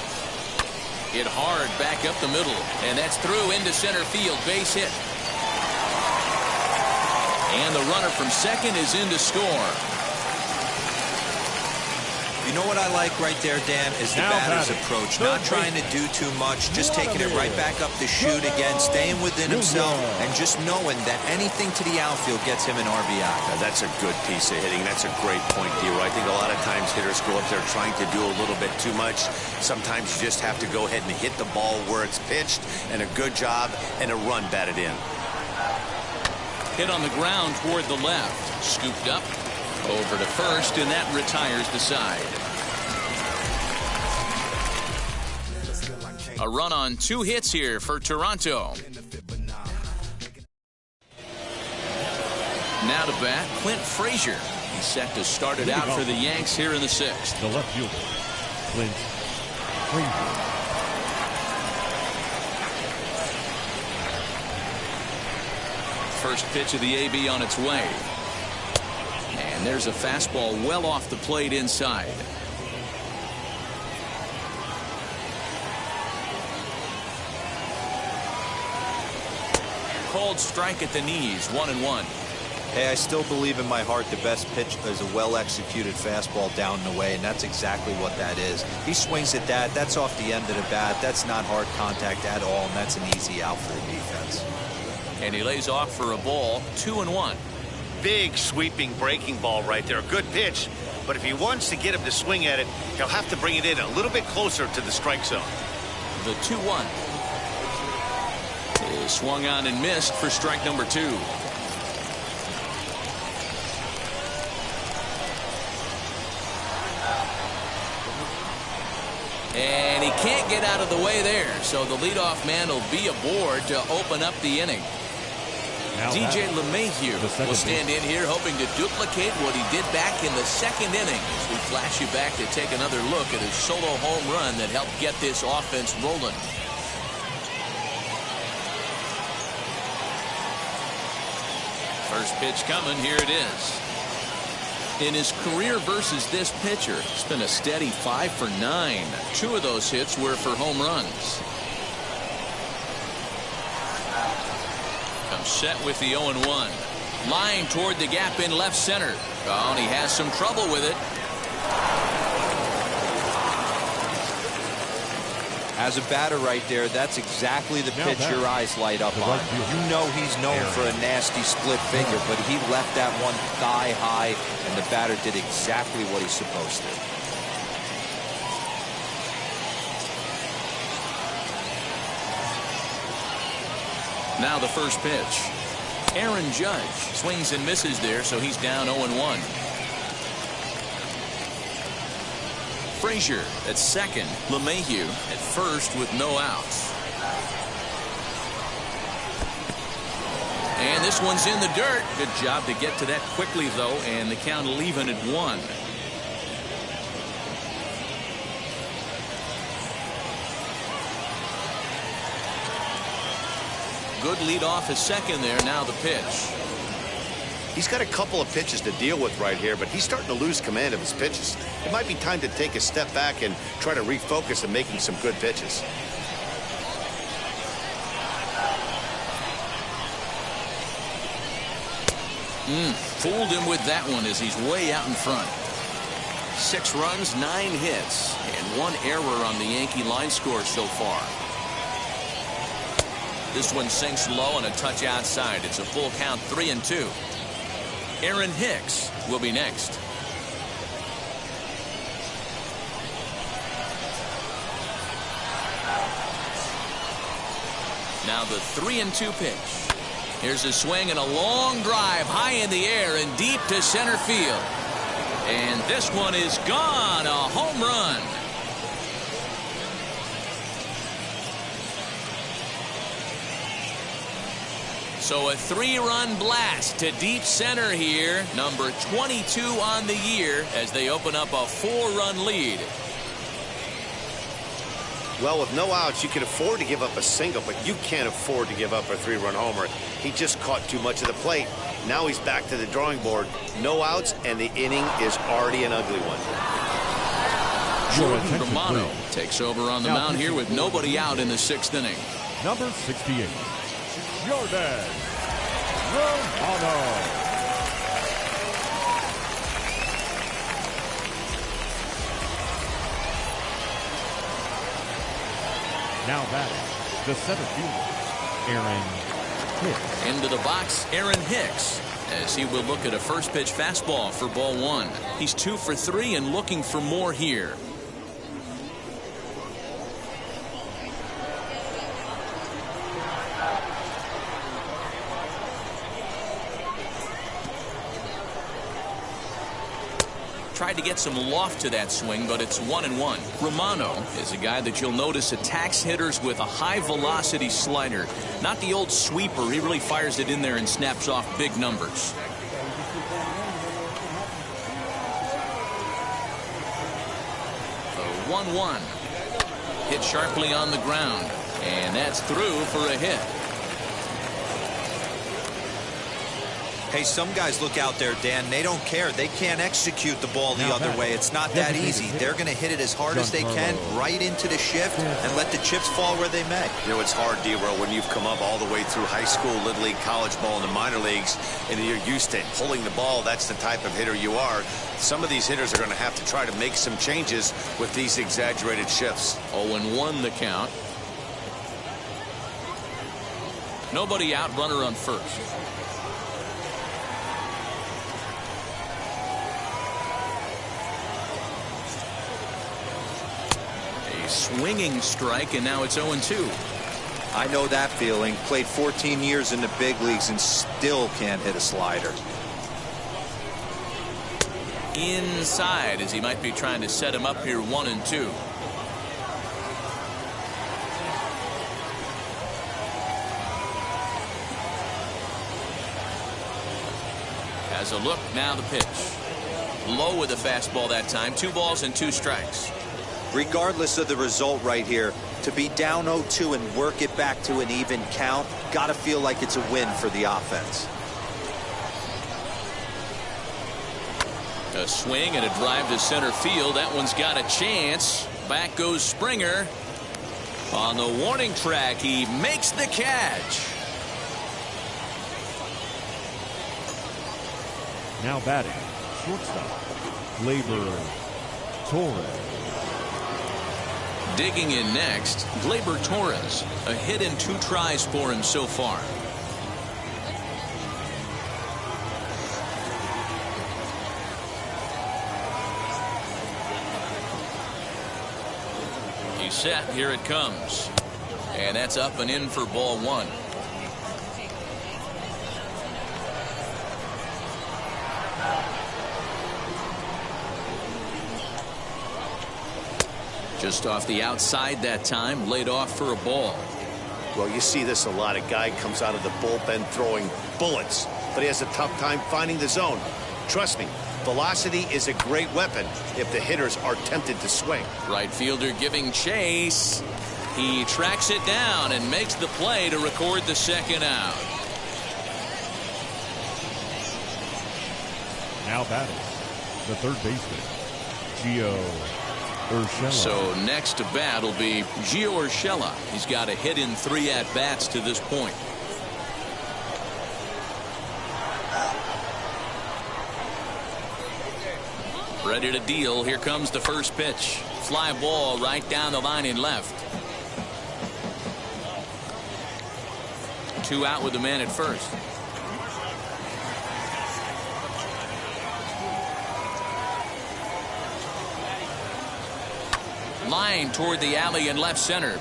Hit hard back up the middle, and that's through into center field. Base hit. And the runner from second is in to score. You know what I like right there, Dan, is the batter's approach. Not trying to do too much, just taking it right back up the chute again, staying within himself, and just knowing that anything to the outfield gets him an RBI. Now, that's a good piece of hitting. That's a great point, D-Roy. I think a lot of times hitters go up there trying to do a little bit too much. Sometimes you just have to go ahead and hit the ball where it's pitched, and a good job, and a run batted in. Hit on the ground toward the left. Scooped up. Over to first, and that retires the side. A run on 2 hits here for Toronto. Now to bat, Clint Frazier. He's set to start it out for the Yanks here in the 6th. The left fielder, Clint Frazier. First pitch of the AB on its way. And there's a fastball well off the plate inside. Cold strike at the knees, 1-1. Hey, I still believe in my heart the best pitch is a well-executed fastball down and away, and that's exactly what that is. He swings at that. That's off the end of the bat. That's not hard contact at all, and that's an easy out for the defense. And he lays off for a ball, 2-1. Big sweeping breaking ball right there. Good pitch. But if he wants to get him to swing at it, he'll have to bring it in a little bit closer to the strike zone. The 2-1 is swung on and missed for strike number 2. And he can't get out of the way there, so the leadoff man will be aboard to open up the inning. DJ LeMahieu will stand in here hoping to duplicate what he did back in the 2nd inning. As we flash you back to take another look at his solo home run that helped get this offense rolling. First pitch coming, here it is. In his career versus this pitcher, it's been a steady 5 for 9. 2 of those hits were for home runs. Comes set with the 0-1. Line toward the gap in left center. Oh, and he has some trouble with it. As a batter right there, that's exactly the pitch your eyes light up on. You know he's known for a nasty split finger, but he left that one thigh high, and the batter did exactly what he's supposed to. Now the first pitch. Aaron Judge swings and misses there, so he's down 0-1. Frazier at second. LeMahieu at first with no outs. And this one's in the dirt. Good job to get to that quickly, though, and the count even at 1. Good lead off his second there. Now the pitch. He's got a couple of pitches to deal with right here, but he's starting to lose command of his pitches. It might be time to take a step back and try to refocus on making some good pitches. Fooled him with that one as he's way out in front. 6 runs, 9 hits, and 1 error on the Yankee line score so far. This one sinks low and a touch outside. It's a full count, 3-2. Aaron Hicks will be next. Now the 3-2 pitch. Here's a swing and a long drive high in the air and deep to center field. And this one is gone. A home run. So a 3-run blast to deep center here. Number 22 on the year as they open up a 4-run lead. Well, with no outs, you can afford to give up a single, but you can't afford to give up a 3-run homer. He just caught too much of the plate. Now he's back to the drawing board. No outs, and the inning is already an ugly one. Jordan Romano takes over on the mound here with nobody out in the 6th inning. Number 68, Jordan Romano. Now batting, the center fielder, Aaron Hicks. Into the box, Aaron Hicks, as he will look at a first pitch fastball for ball 1. He's 2 for 3 and looking for more here. Tried to get some loft to that swing, but it's 1-1. Romano is a guy that you'll notice attacks hitters with a high velocity slider. Not the old sweeper. He really fires it in there and snaps off big numbers. A 1-1. Hit sharply on the ground, and that's through for a hit. Hey, some guys look out there, Dan. They don't care. They can't execute the ball the other way. It's not that easy. They're going to hit it as hard as they can right into the shift and let the chips fall where they may. You know, it's hard, D-Row, when you've come up all the way through high school, little league, college ball, and the minor leagues, and you're used to pulling the ball. That's the type of hitter you are. Some of these hitters are going to have to try to make some changes with these exaggerated shifts. 0-1 the count. Nobody out, runner on first. Swinging strike, and now it's 0-2. I know that feeling. Played 14 years in the big leagues and still can't hit a slider. Inside, as he might be trying to set him up here, 1-2. Has a look, now the pitch. Low with a fastball that time. 2 balls and 2 strikes. Regardless of the result right here, to be down 0-2 and work it back to an even count, gotta feel like it's a win for the offense. A swing and a drive to center field. That one's got a chance. Back goes Springer. On the warning track, he makes the catch. Now batting, shortstop, Gleyber Torres. Digging in next, Gleyber Torres. A hit in 2 tries for him so far. He's set. Here it comes. And that's up and in for ball 1. Just off the outside that time, laid off for a ball. Well, you see this a lot. A guy comes out of the bullpen throwing bullets, but he has a tough time finding the zone. Trust me, velocity is a great weapon if the hitters are tempted to swing. Right fielder giving chase. He tracks it down and makes the play to record the 2nd out. Now batting, the third baseman, Gio Urshela. So next to bat will be Gio Urshela. He's got a hit in 3 at-bats to this point. Ready to deal. Here comes the first pitch. Fly ball right down the line and left. 2 out with the man at first. Line toward the alley in left center.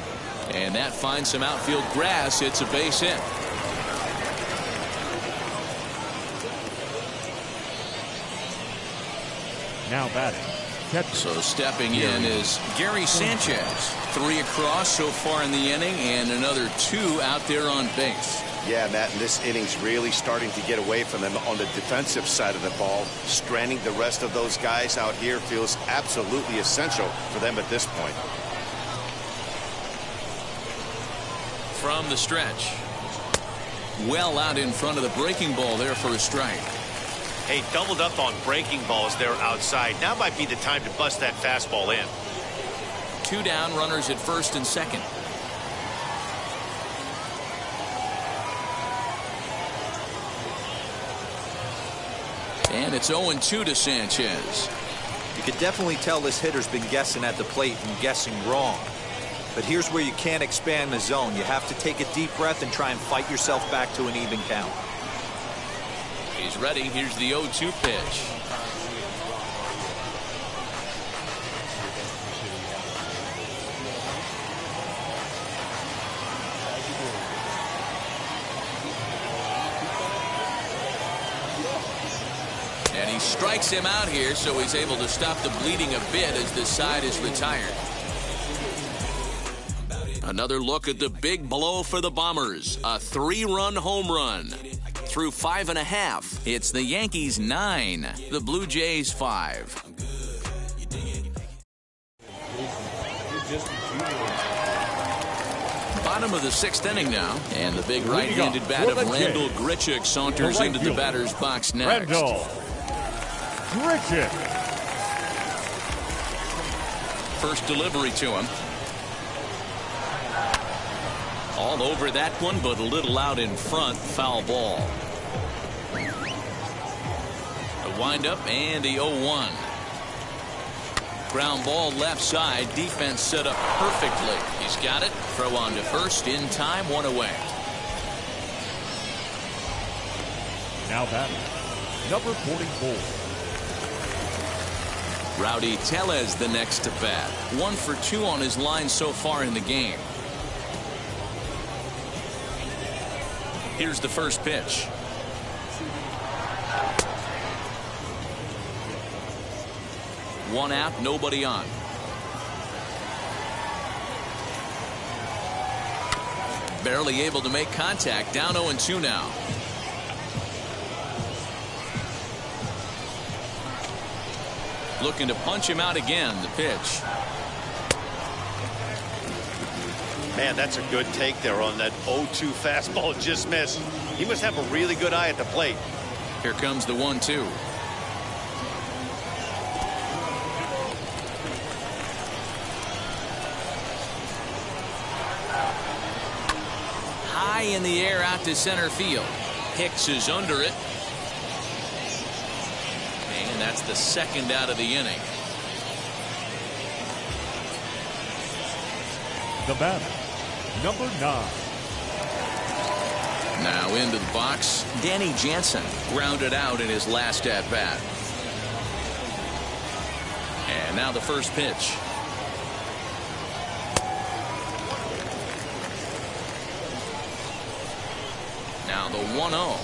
And that finds some outfield grass. It's a base hit. Now batting, catcher. So stepping in is Gary Sanchez. 3 across so far in the inning, and another 2 out there on base. Yeah, Matt, and this inning's really starting to get away from them on the defensive side of the ball. Stranding the rest of those guys out here feels absolutely essential for them at this point. From the stretch. Well out in front of the breaking ball there for a strike. Hey, doubled up on breaking balls there outside. Now might be the time to bust that fastball in. 2 down, runners at first and second. And it's 0-2 to Sanchez. You could definitely tell this hitter's been guessing at the plate and guessing wrong. But here's where you can't expand the zone. You have to take a deep breath and try and fight yourself back to an even count. He's ready. Here's the 0-2 pitch. And he strikes him out here, so he's able to stop the bleeding a bit as this side is retired. Another look at the big blow for the Bombers. A 3-run home run. Through 5.5, it's the Yankees 9, the Blue Jays 5. Bottom of the 6th inning now, and the big right-handed bat of Randall Grichuk saunters into the batter's box next. Randall Grichuk. First delivery to him. All over that one, but a little out in front. Foul ball. A windup and the 0-1. Ground ball left side. Defense set up perfectly. He's got it. Throw on to first in time. 1 away. Now batting, number 44. Rowdy Tellez the next to bat. 1 for 2 on his line so far in the game. Here's the first pitch. One out, nobody on. Barely able to make contact. Down 0-2 now. Looking to punch him out again. The pitch. Man, that's a good take there on that 0-2 fastball. Just missed. He must have a really good eye at the plate. Here comes the 1-2. High in the air out to center field. Hicks is under it. And that's the 2nd out of the inning. The batter, number 9. Now into the box, Danny Jansen grounded out in his last at bat. And now the first pitch. Now the 1-0.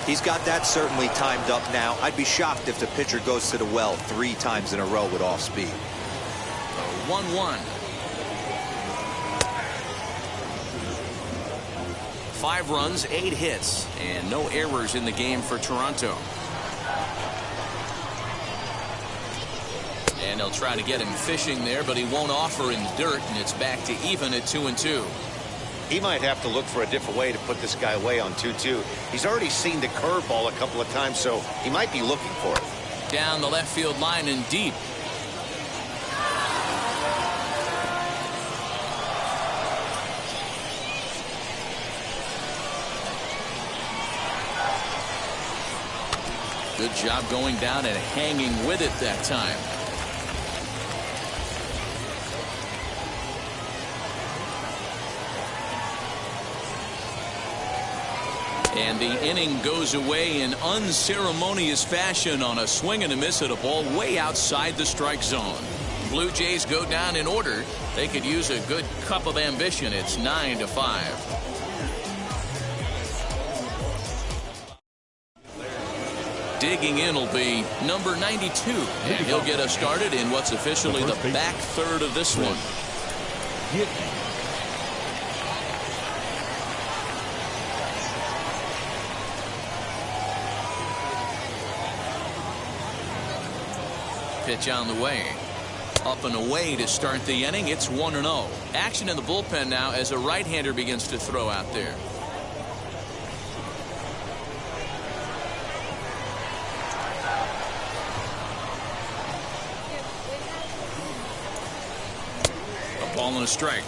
He's got that certainly timed up now. I'd be shocked if the pitcher goes to the well 3 times in a row with off speed. 1-1. 5 runs, 8 hits, and no errors in the game for Toronto. And they'll try to get him fishing there, but he won't offer in the dirt, and it's back to even at 2-2. He might have to look for a different way to put this guy away on 2-2. He's already seen the curveball a couple of times, so he might be looking for it. Down the left field line and deep. Good job going down and hanging with it that time. And the inning goes away in unceremonious fashion on a swing and a miss at a ball way outside the strike zone. Blue Jays go down in order. They could use a good cup of ambition. It's 9-5. Digging in will be number 92, and he'll get us started in what's officially the back third of this one. Pitch on the way. Up and away to start the inning. It's 1-0. Action in the bullpen now as a right-hander begins to throw out there. Ball and a strike.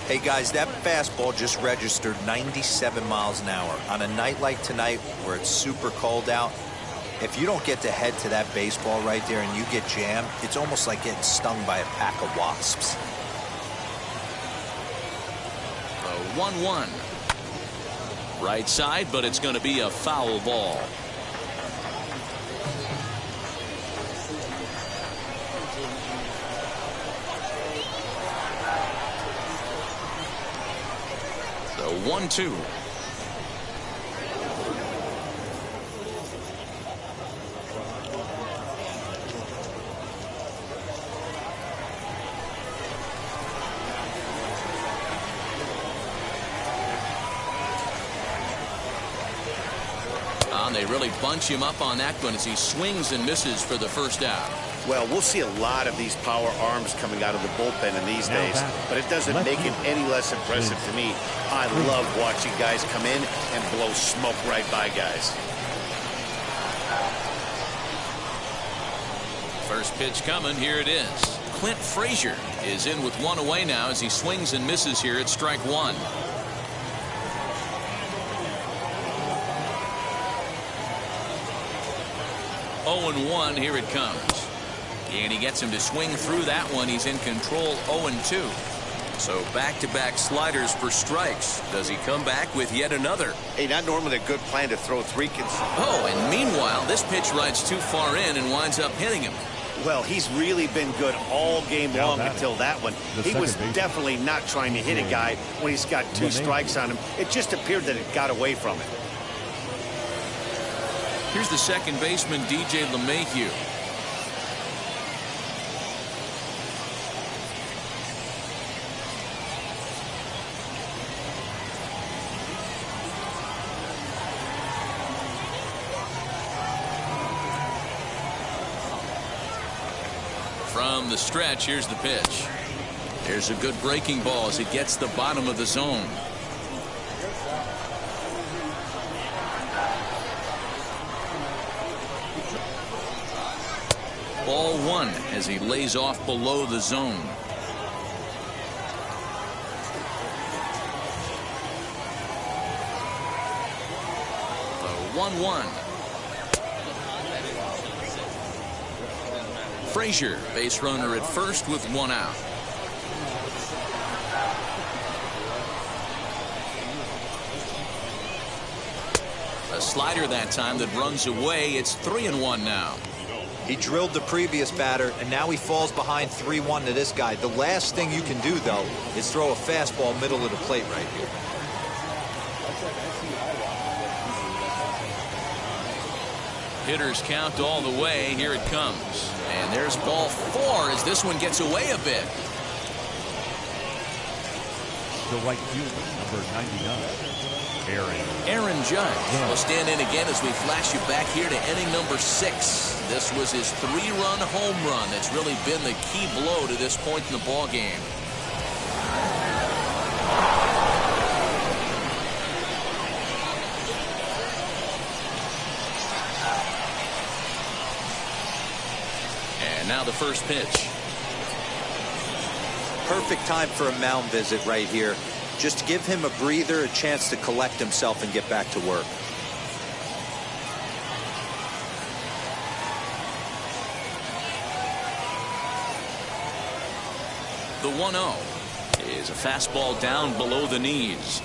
Hey guys, that fastball just registered 97 miles an hour. On a night like tonight where it's super cold out, if you don't get to head to that baseball right there and you get jammed, it's almost like getting stung by a pack of wasps. 1-1. Right side, but it's going to be a foul ball. So 1-2. They really bunch him up on that one as he swings and misses for the first out. Well, we'll see a lot of these power arms coming out of the bullpen in these days, but it doesn't make it any less impressive to me. I love watching guys come in and blow smoke right by guys. First pitch coming. Here it is. Clint Frazier is in with one away now as he swings and misses here at strike one. 0-1. Here it comes. And he gets him to swing through that one. He's in control. 0-2. So back-to-back sliders for strikes. Does he come back with yet another? Hey, not normally a good plan to throw three Oh, and meanwhile, this pitch rides too far in and winds up hitting him. Well, he's really been good all game long until that one. He was definitely not trying to hit a guy when he's got two strikes on him. It just appeared that it got away from him. Here's the second baseman, DJ LeMahieu. From the stretch, here's the pitch. There's a good breaking ball as it gets the bottom of the zone. Ball one as he lays off below the zone. The 1-1. Frazier, base runner at first with one out. A slider that time that runs away. It's 3-1 now. He drilled the previous batter, and now he falls behind 3-1 to this guy. The last thing you can do, though, is throw a fastball middle of the plate right here. Hitters count all the way. Here it comes. And there's ball four as this one gets away a bit. The right fielder, number 99. Aaron Judge will stand in again as we flash you back here to inning number 6. This was his 3-run home run that's really been the key blow to this point in the ball game. And now the first pitch. Perfect time for a mound visit right here. Just to give him a breather, a chance to collect himself and get back to work. The 1-0 is a fastball down below the knees.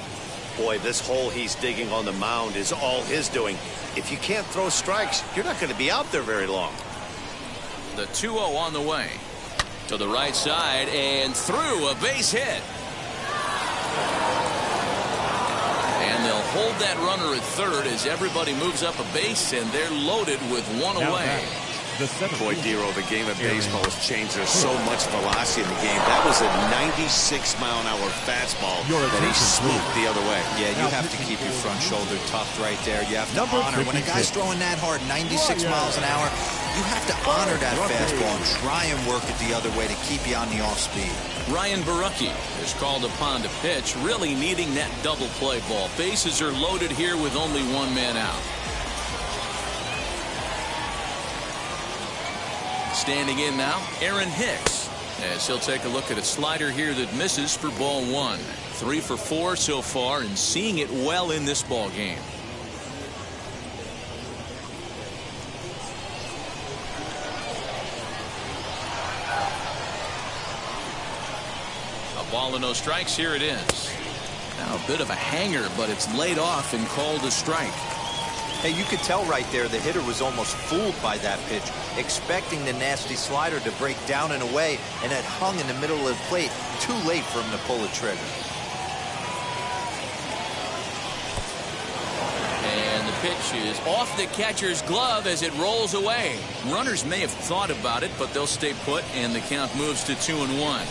Boy, this hole he's digging on the mound is all his doing. If you can't throw strikes, you're not going to be out there very long. The 2-0 on the way. To the right side and through, a base hit. And they'll hold that runner at third as everybody moves up a base, and they're loaded with one away. Boy, Dero, the game of baseball has changed. There's so much velocity in the game. That was a 96-mile-an-hour fastball that he smoked the other way. Yeah, you have to keep your front shoulder tucked right there. You have to honor. When a guy's throwing that hard, 96 miles an hour, you have to honor that fastball and try and work it the other way to keep you on the off speed. Ryan Barucki is called upon to pitch, really needing that double play ball. Bases are loaded here with only one man out. Standing in now, Aaron Hicks, as he'll take a look at a slider here that misses for ball one. 3 for 4 so far, and seeing it well in this ball game. A ball and no strikes. Here it is. Now a bit of a hanger, but it's laid off and called a strike. Hey, you could tell right there the hitter was almost fooled by that pitch, expecting the nasty slider to break down and away, and it hung in the middle of the plate. Too late for him to pull the trigger. And the pitch is off the catcher's glove as it rolls away. Runners may have thought about it, but they'll stay put, and the count moves to 2-1.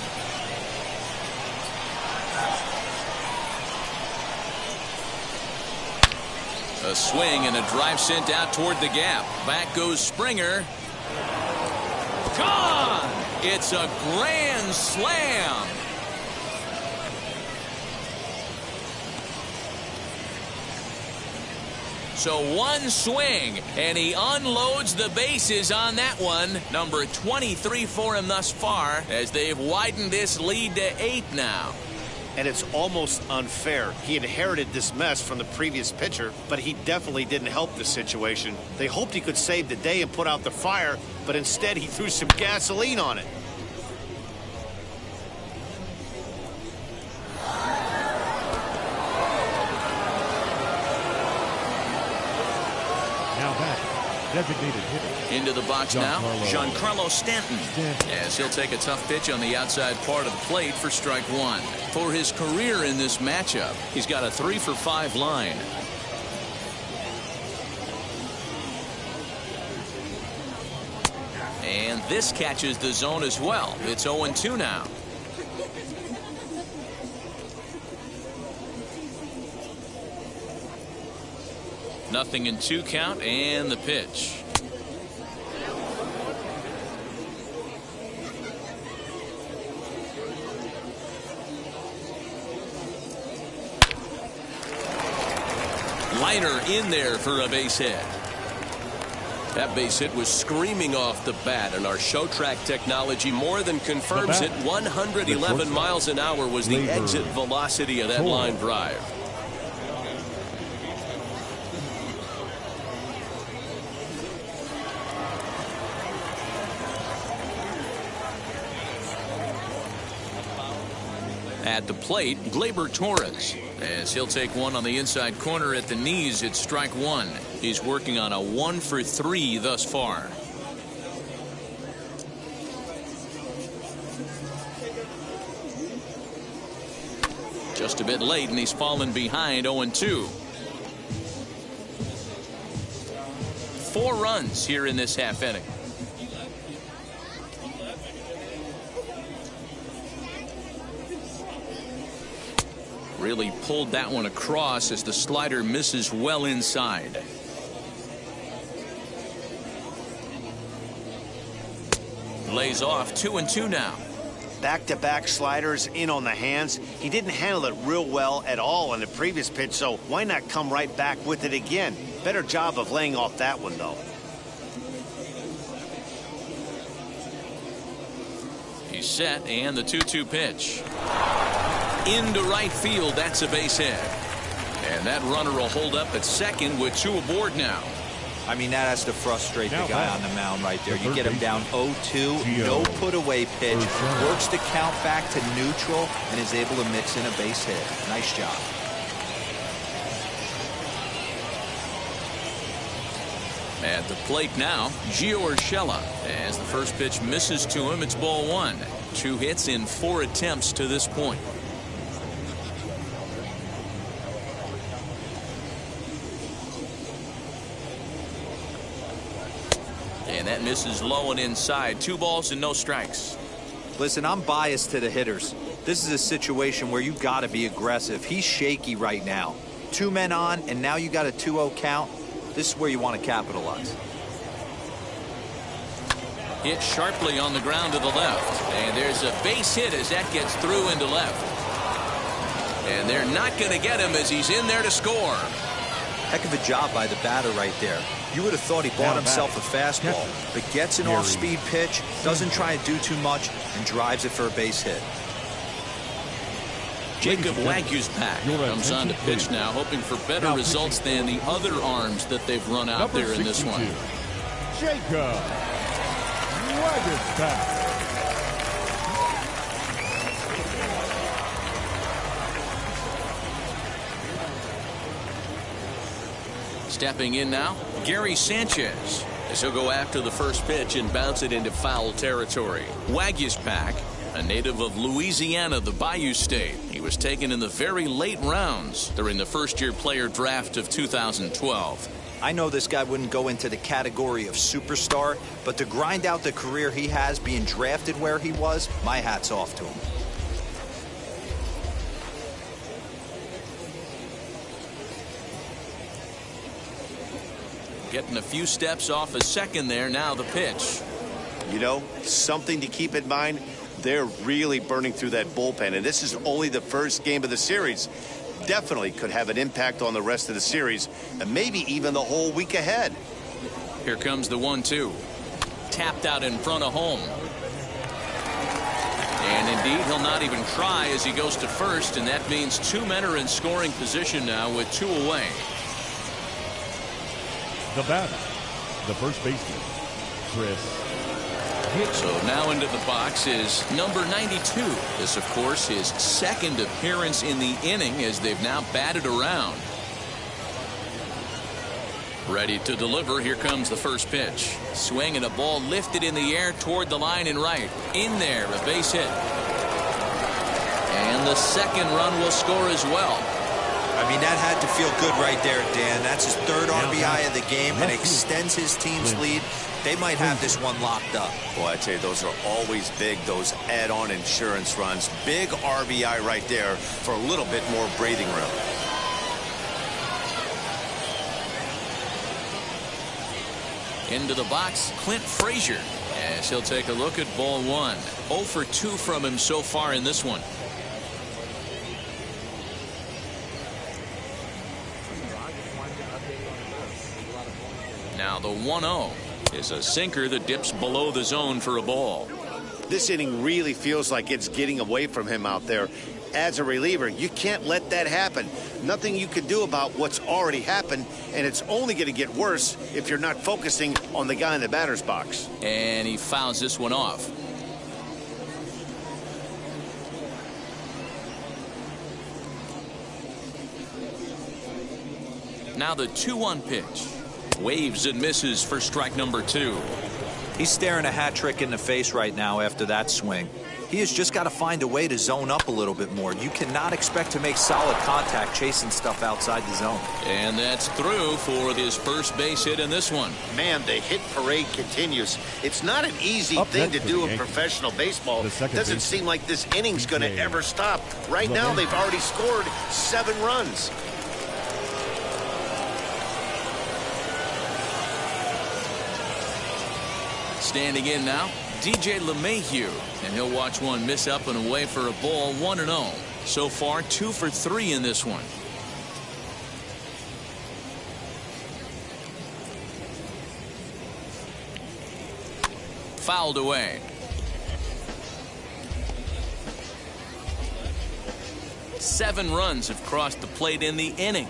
A swing and a drive sent out toward the gap. Back goes Springer. Gone! It's a grand slam. So one swing, and he unloads the bases on that one. Number 23 for him thus far, as they've widened this lead to 8 now. And it's almost unfair. He inherited this mess from the previous pitcher, but he definitely didn't help the situation. They hoped he could save the day and put out the fire, but instead he threw some gasoline on it. Now back, designated hitter. Into the box now, Giancarlo Stanton. As he'll take a tough pitch on the outside part of the plate for strike one. For his career in this matchup, he's got a 3 for 5 line. And this catches the zone as well. It's 0-2 now. Nothing in 2 count, and the pitch. Liner in there for a base hit. That base hit was screaming off the bat, and our show track technology more than confirms it. 111 miles an hour was the exit velocity of that line drive. At the plate, Gleyber Torres, as he'll take one on the inside corner at the knees. It's strike one. He's working on a 1 for 3 thus far. Just a bit late, and he's fallen behind. 0-2. 4 runs here in this half inning. Really pulled that one across as the slider misses well inside. Lays off. 2-2 now. Back-to-back sliders in on the hands. He didn't handle it real well at all on the previous pitch, so why not come right back with it again? Better job of laying off that one, though. Set, and the 2-2 pitch. Into right field, that's a base hit. And that runner will hold up at second with 2 aboard now. I mean, that has to frustrate the guy on the mound right there. You get him down 0-2, no put-away pitch, works the count back to neutral, and is able to mix in a base hit. Nice job. At the plate now, Gio Urshela. As the first pitch misses to him, it's ball 1. 2 hits in 4 attempts to this point. And that misses low and inside. 2 balls and no strikes. Listen, I'm biased to the hitters. This is a situation where you got to be aggressive. He's shaky right now. 2 men on, and now you got a 2-0 count. This is where you want to capitalize. Hit sharply on the ground to the left. And there's a base hit as that gets through into left. And they're not going to get him as he's in there to score. Heck of a job by the batter right there. You would have thought he bought himself a fastball, but gets an off-speed pitch, doesn't try to do too much, and drives it for a base hit. Jacob Wagyu's pack comes on to pitch now, hoping for better results than the other arms that they've run out there in this one. Jacob Wagyu's pack. Stepping in now, Gary Sanchez, as he'll go after the first pitch and bounce it into foul territory. Wagyu's pack, a native of Louisiana, the Bayou State. He was taken in the very late rounds during the first-year player draft of 2012. I know this guy wouldn't go into the category of superstar, but to grind out the career he has being drafted where he was, my hat's off to him. Getting a few steps off a second there. Now the pitch. You know, something to keep in mind, they're really burning through that bullpen, and this is only the first game of the series. Definitely could have an impact on the rest of the series, and maybe even the whole week ahead. Here comes the 1-2. Tapped out in front of home. And indeed, he'll not even try as he goes to first, and that means 2 men are in scoring position now with 2 away. The batter, the first baseman, Chris. So now into the box is number 92. This, of course, his second appearance in the inning as they've now batted around. Ready to deliver. Here comes the first pitch. Swing and a ball lifted in the air toward the line and right. In there, a base hit. And the second run will score as well. I mean, that had to feel good right there, Dan. That's his 3rd RBI of the game and extends his team's lead. They might have this one locked up. Boy, I tell you, those are always big, those add-on insurance runs. Big RBI right there for a little bit more breathing room. Into the box, Clint Frazier, as he'll take a look at ball 1. 0 for 2 from him so far in this one. Now the 1-0 is a sinker that dips below the zone for a ball. This inning really feels like it's getting away from him out there. As a reliever, you can't let that happen. Nothing you can do about what's already happened, and it's only going to get worse if you're not focusing on the guy in the batter's box. And he fouls this one off. Now the 2-1 pitch. Waves and misses for strike number 2. He's staring a hat trick in the face right now after that swing. He has just got to find a way to zone up a little bit more. You cannot expect to make solid contact chasing stuff outside the zone. And that's through for his first base hit in this one. Man, the hit parade continues. It's not an easy thing to do in professional baseball. It doesn't seem like this inning's going to ever stop. Right now, they've already scored 7 runs. Standing in now, DJ LeMahieu, and he'll watch one miss up and away for a ball. 1-0. So far 2 for 3 in this one. Fouled away. 7 runs have crossed the plate in the inning.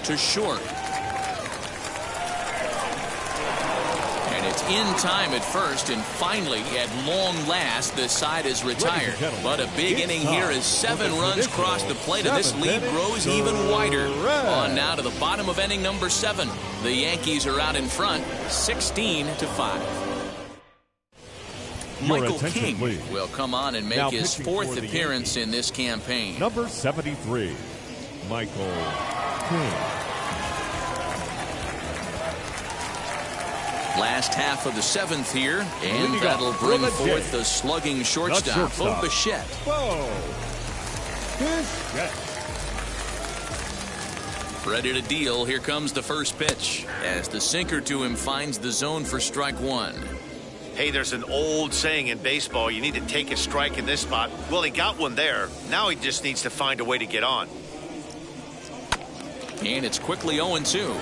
To short. And it's in time at first, and finally, at long last, the side is retired. But a big inning here as 7 runs cross the plate, and this lead grows even wider. On now to the bottom of inning number 7. The Yankees are out in front, 16-5. Michael King will come on and make his 4th appearance in this campaign. Number 73, Michael King. Last half of the 7th here, and that'll bring forth the slugging shortstop, Bichette. Ready to deal. Here comes the first pitch as the sinker to him finds the zone for strike 1. Hey, there's an old saying in baseball, you need to take a strike in this spot. Well, he got one there. Now he just needs to find a way to get on. And it's quickly 0-2.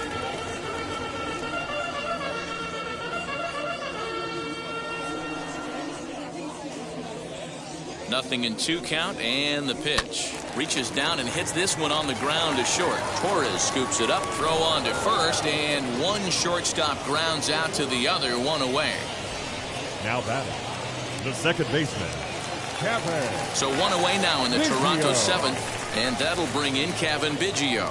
Nothing in 2 count, and the pitch. Reaches down and hits this one on the ground to short. Torres scoops it up, throw on to first, and one shortstop grounds out to the other, 1 away. Now batting, the second baseman, Kevin. So 1 away now in the Toronto 7th, and that'll bring in Kevin Biggio.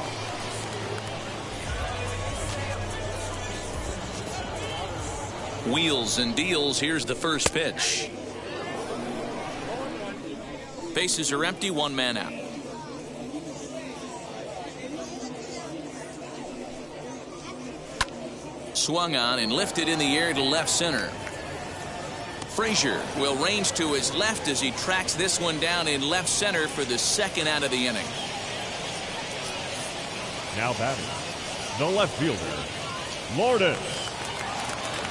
Wheels and deals. Here's the first pitch. Bases are empty, 1 man out. Swung on and lifted in the air to left center. Frazier will range to his left as he tracks this one down in left center for the 2nd out of the inning. Now batting, the left fielder, Lourdes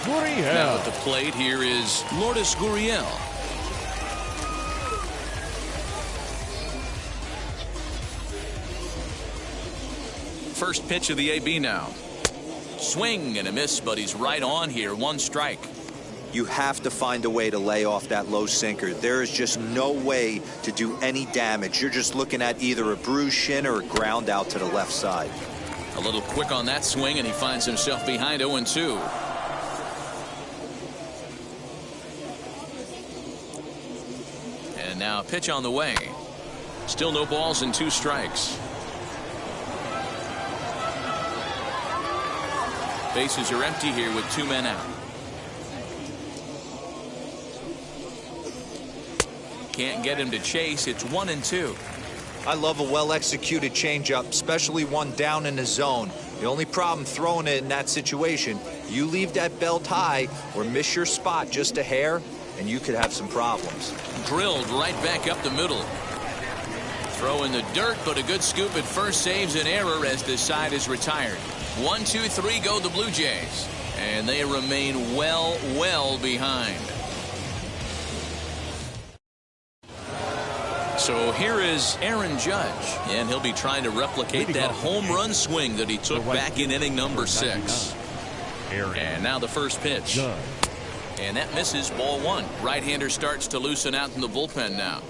Gurriel. Now at the plate here is Lourdes Gurriel. First pitch of the AB now. Swing and a miss, but he's right on here. 1 strike. You have to find a way to lay off that low sinker. There is just no way to do any damage. You're just looking at either a bruised shin or a ground out to the left side. A little quick on that swing, and he finds himself behind 0-2. And now a pitch on the way. Still no balls and 2 strikes. Bases are empty here with 2 men out. Can't get him to chase. It's 1-2. I love a well-executed changeup, especially one down in the zone. The only problem throwing it in that situation, you leave that belt high or miss your spot just a hair, and you could have some problems. Drilled right back up the middle. Throw in the dirt, but a good scoop at first saves an error as this side is retired. 1, 2, 3 go the Blue Jays, and they remain well behind. So here is Aaron Judge, and he'll be trying to replicate that home run swing that he took back in inning number 6. And now the first pitch. And that misses, ball 1. Right-hander starts to loosen out in the bullpen now.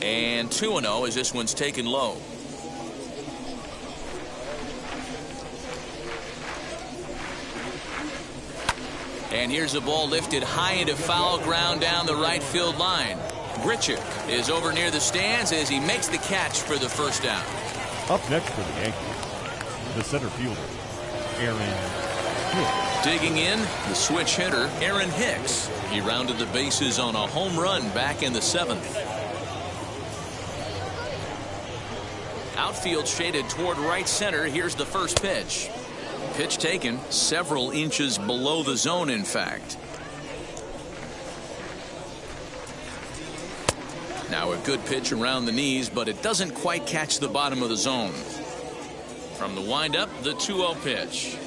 And 2-0 as this one's taken low. And here's a ball lifted high into foul ground down the right field line. Grichuk is over near the stands as he makes the catch for the first down. Up next for the Yankees, the center fielder, Aaron Hicks. Digging in, the switch hitter, Aaron Hicks. He rounded the bases on a home run back in the 7th. Outfield shaded toward right center. Here's the first pitch. Pitch taken several inches below the zone, in fact. Now a good pitch around the knees, but it doesn't quite catch the bottom of the zone. From the windup, the 2-0 pitch.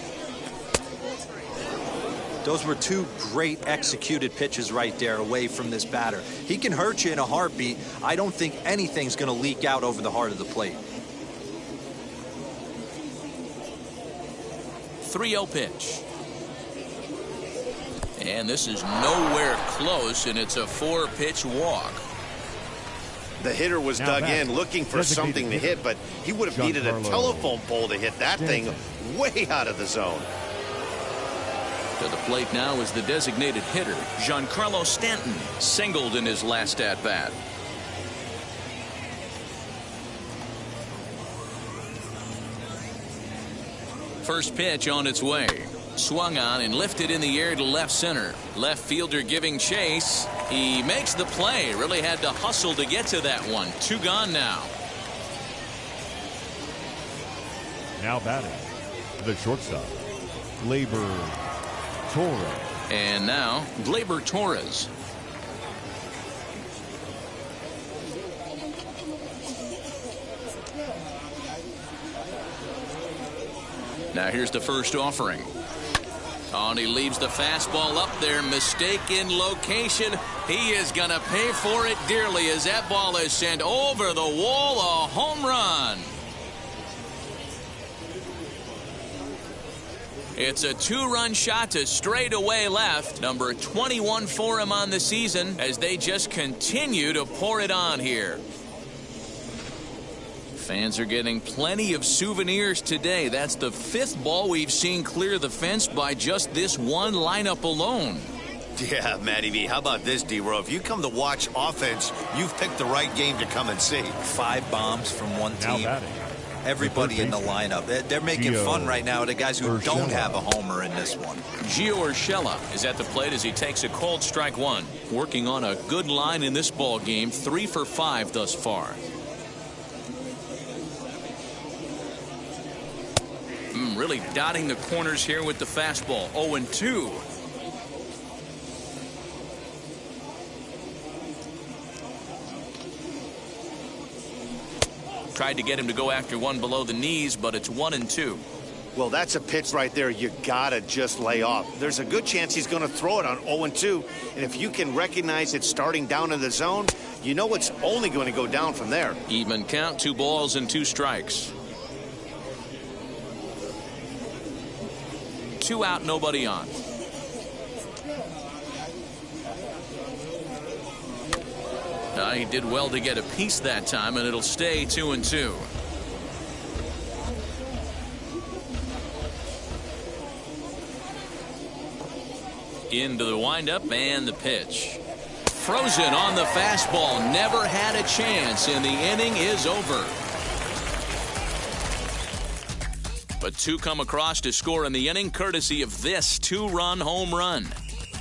Those were 2 great executed pitches right there away from this batter. He can hurt you in a heartbeat. I don't think anything's going to leak out over the heart of the plate. 3-0 pitch. And this is nowhere close, and it's a 4-pitch walk. The hitter was dug in looking for something to hit, but he would have needed a telephone pole to hit that thing way out of the zone. To the plate now is the designated hitter, Giancarlo Stanton, singled in his last at-bat. First pitch on its way. Swung on and lifted in the air to left center. Left fielder giving chase. He makes the play. Really had to hustle to get to that one. 2 gone now. Now batting, the shortstop, Gleyber Torres. And now Gleyber Torres. Now here's the first offering. Oh, and he leaves the fastball up there. Mistaken location. He is going to pay for it dearly as that ball is sent over the wall. A home run. It's a 2-run shot to straightaway left. Number 21 for him on the season as they just continue to pour it on here. Fans are getting plenty of souvenirs today. That's the 5th ball we've seen clear the fence by just this one lineup alone. Yeah, Matty V, how about this, D-Row? If you come to watch offense, you've picked the right game to come and see. 5 bombs from one Now team. batting, Everybody in the lineup. They're making fun right now of the guys who don't have a homer in this one. Gio Urshela is at the plate as he takes a cold strike 1. Working on a good line in this ball game. 3 for 5 thus far. Really dotting the corners here with the fastball. 0-2. Tried to get him to go after one below the knees, but it's 1-2. Well, that's a pitch right there you gotta just lay off. There's a good chance he's going to throw it on 0-2, and if you can recognize it starting down in the zone, you know it's only going to go down from there. Even count, 2 balls and 2 strikes. 2 out, nobody on. He did well to get a piece that time, and it'll stay 2-2. Into the windup and the pitch. Frozen on the fastball. Never had a chance, and the inning is over. But 2 come across to score in the inning, courtesy of this 2-run home run.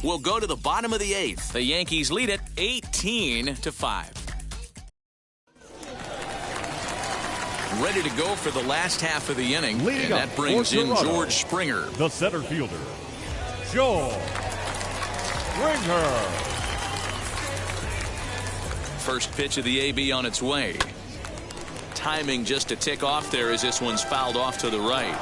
We'll go to the bottom of the 8th. The Yankees lead it 18-5. Ready to go for the last half of the inning, and that brings in George Springer. The center fielder, George Springer. First pitch of the AB on its way. Timing just a tick off there as this one's fouled off to the right.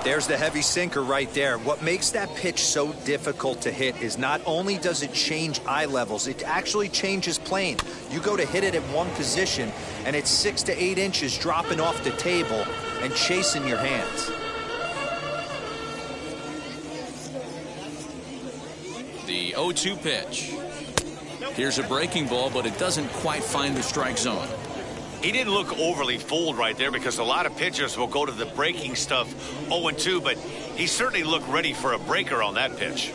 There's the heavy sinker right there. What makes that pitch so difficult to hit is not only does it change eye levels, it actually changes plane. You go to hit it at one position, and it's 6 to 8 inches dropping off the table and chasing your hands. The 0-2 pitch. Here's a breaking ball, but it doesn't quite find the strike zone. He didn't look overly fooled right there because a lot of pitchers will go to the breaking stuff 0-2, but he certainly looked ready for a breaker on that pitch.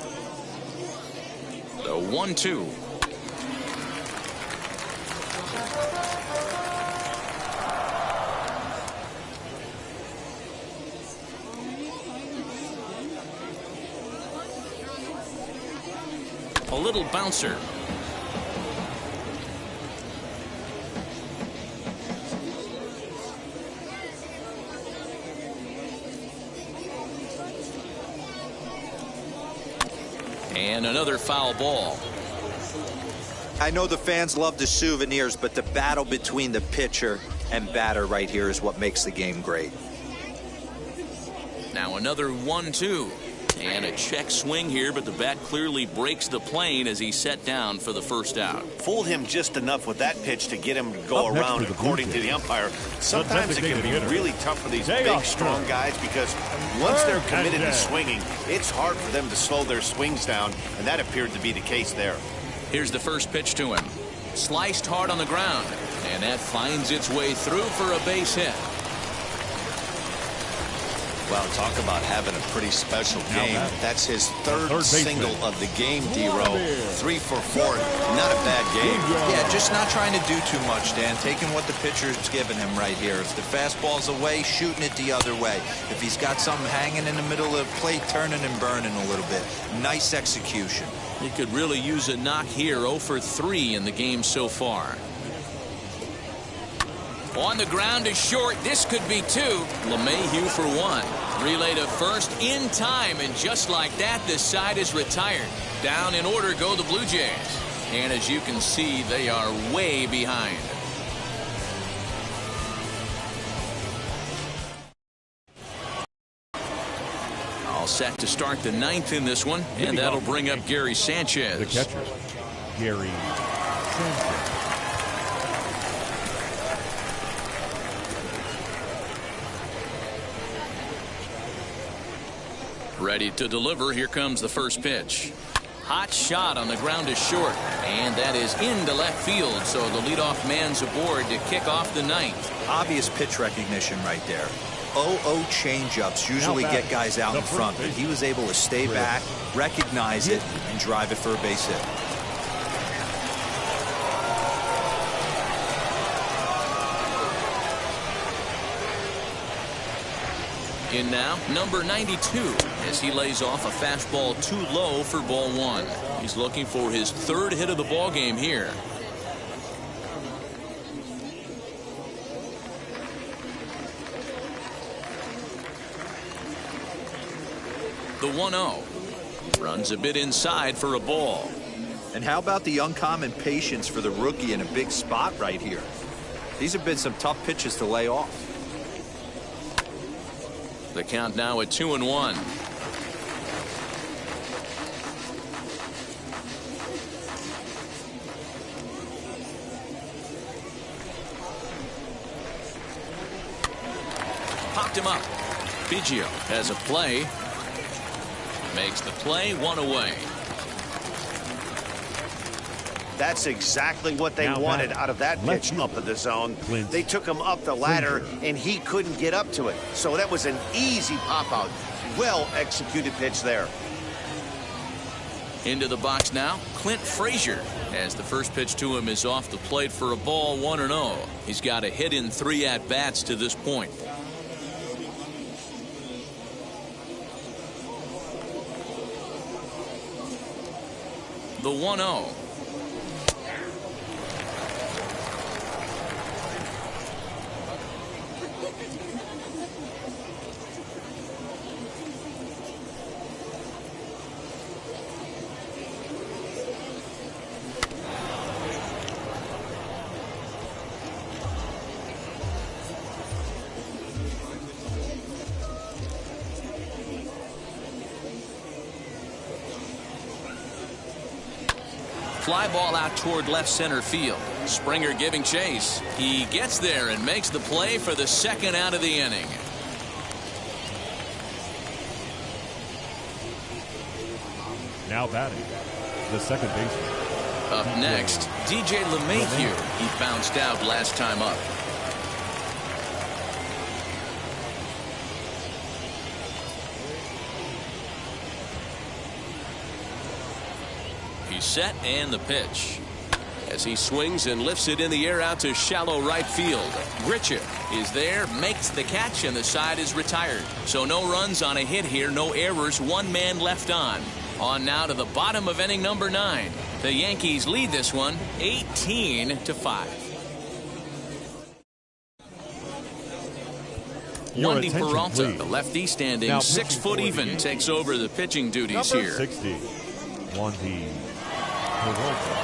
The 1-2. A little bouncer. And another foul ball. I know the fans love the souvenirs, but the battle between the pitcher and batter right here is what makes the game great. Now another 1-2. And a check swing here, but the bat clearly breaks the plane as he's set down for the first out. Fooled him just enough with that pitch to get him to go around, according to the umpire. Sometimes it can be really tough for these big, strong guys because once they're committed to swinging, it's hard for them to slow their swings down, and that appeared to be the case there. Here's the first pitch to him. Sliced hard on the ground, and that finds its way through for a base hit. Well, talk about having a pretty special game. That's his third single of the game, D-Row. 3 for 4. Not a bad game. Yeah, just not trying to do too much, Dan. Taking what the pitcher's giving him right here. If the fastball's away, shooting it the other way. If he's got something hanging in the middle of the plate, turning and burning a little bit. Nice execution. He could really use a knock here. 0 for 3 in the game so far. On the ground is short. This could be 2. LeMahieu for 1. Relay to first in time, and just like that, this side is retired. Down in order go the Blue Jays. And as you can see, they are way behind. All set to start the 9th in this one, and that'll bring up Gary Sanchez. The catcher, Gary Sanchez. Ready to deliver. Here comes the first pitch. Hot shot on the ground is short, and that is into left field, so the leadoff man's aboard to kick off the 9th. Obvious pitch recognition right there. 0-0 changeups usually get guys out in front, but he was able to stay back, recognize it, and drive it for a base hit. In now, number 92, as he lays off a fastball too low for ball 1. He's looking for his 3rd hit of the ball game here. The 1-0. Runs a bit inside for a ball. And how about the uncommon patience for the rookie in a big spot right here? These have been some tough pitches to lay off. The count now at 2-1. Popped him up. Biggio has a play. Makes the play, 1 away. That's exactly what they wanted out of that pitch up in the zone. They took him up the ladder, and he couldn't get up to it. So that was an easy pop-out. Well-executed pitch there. Into the box now, Clint Frazier, as the first pitch to him is off the plate for a ball, 1-0. He's got a hit in 3 at-bats to this point. The 1-0. Fly ball out toward left center field. Springer giving chase. He gets there and makes the play for the 2nd out of the inning. Now batting, the second baseman. Up next, DJ LeMahieu. He bounced out last time up. He's set, and the pitch. As he swings and lifts it in the air out to shallow right field. Grichuk is there, makes the catch, and the side is retired. So no runs on a hit here, no errors, 1 man left on. On now to the bottom of inning number 9. The Yankees lead this one 18-5. Wandy Peralta, the lefty, standing 6 foot even, takes over the pitching duties number here. 60, Wandy Peralta.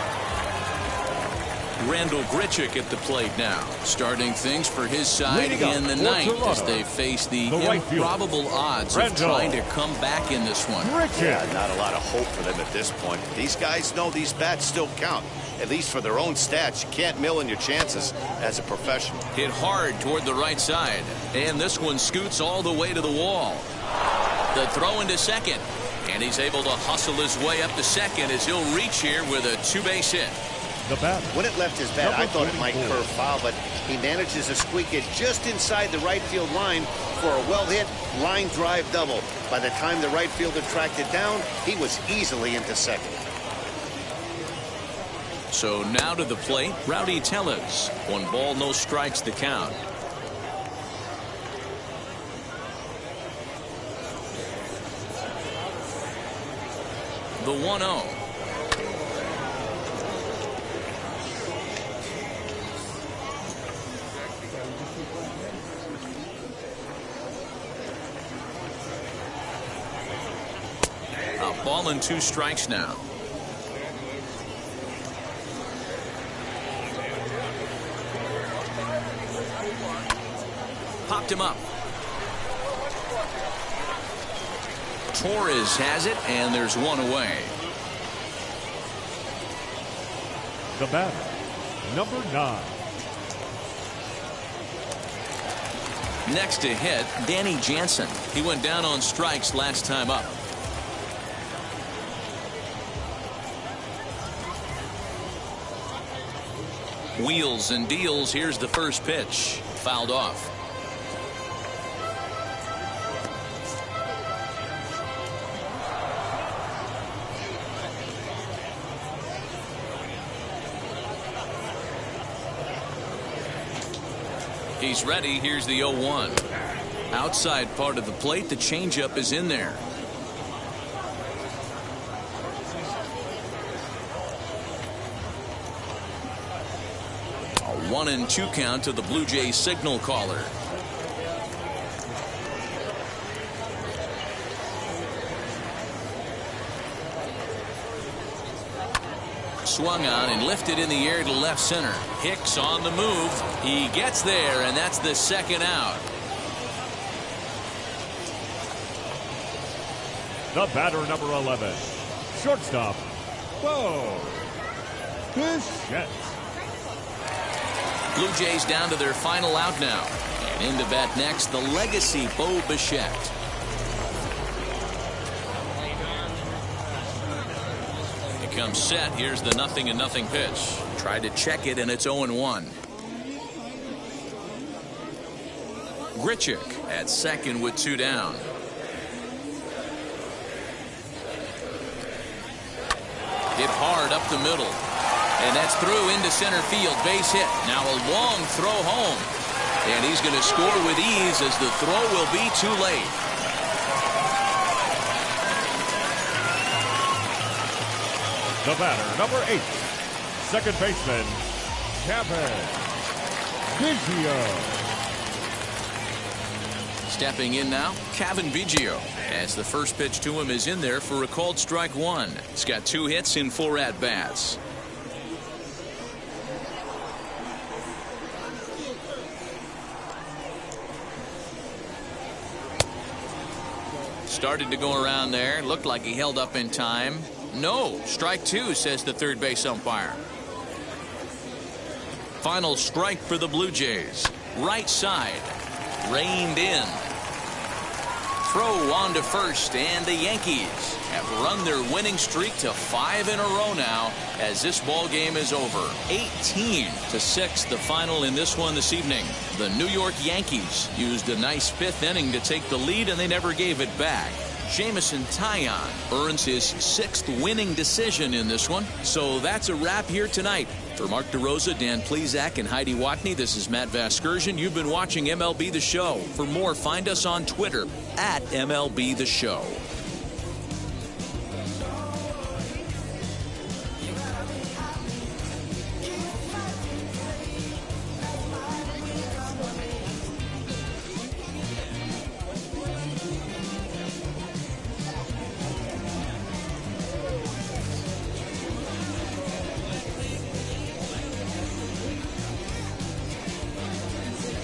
Randall Grichuk at the plate now, starting things for his side in the ninth as they face the improbable odds of trying to come back in this one. Yeah, not a lot of hope for them at this point. These guys know these bats still count, at least for their own stats. You can't mill in your chances as a professional. Hit hard toward the right side, and this one scoots all the way to the wall. The throw into second, and he's able to hustle his way up to second as he'll reach here with a two-base hit. When it left his bat, I thought it might curve foul, but he manages to squeak it just inside the right field line for a well-hit line drive double. By the time the right fielder tracked it down, he was easily into second. So now to the plate, Rowdy Tellez. 1 ball, no strikes to count. The 1-0. A ball and 2 strikes now. Popped him up. Torres has it, and there's 1 away. The batter, number 9. Next to hit, Danny Jansen. He went down on strikes last time up. Wheels and deals. Here's the first pitch. Fouled off. He's ready. Here's the 0-1. Outside part of the plate. The changeup is in there. A 1-2 count to the Blue Jays signal caller. Swung on and lifted in the air to left center. Hicks on the move. He gets there, and that's the second out. The batter, number 11, shortstop, Bo Bichette. Blue Jays down to their final out now. And in to bat next, the legacy Bo Bichette. Comes set. Here's the 0-0 pitch. Tried to check it, and it's 0-1. Grichuk at second with 2 down. Hit hard up the middle, and that's through into center field. Base hit. Now a long throw home, and he's going to score with ease as the throw will be too late. The batter, number 8, second baseman, Cavan Biggio. Stepping in now, Cavan Biggio, as the first pitch to him is in there for a called strike 1. He's got 2 hits in 4 at-bats. Started to go around there. Looked like he held up in time. No, strike 2, says the third base umpire. Final strike for the Blue Jays. Right side, reined in. Throw on to first, and the Yankees have run their winning streak to 5 in a row now as this ball game is over. 18-6 the final in this one this evening. The New York Yankees used a nice 5th inning to take the lead, and they never gave it back. Jamison Taillon earns his 6th winning decision in this one. So that's a wrap here tonight. For Mark DeRosa, Dan Plesac, and Heidi Watney, this is Matt Vasgersian. You've been watching MLB The Show. For more, find us on Twitter @MLB The Show.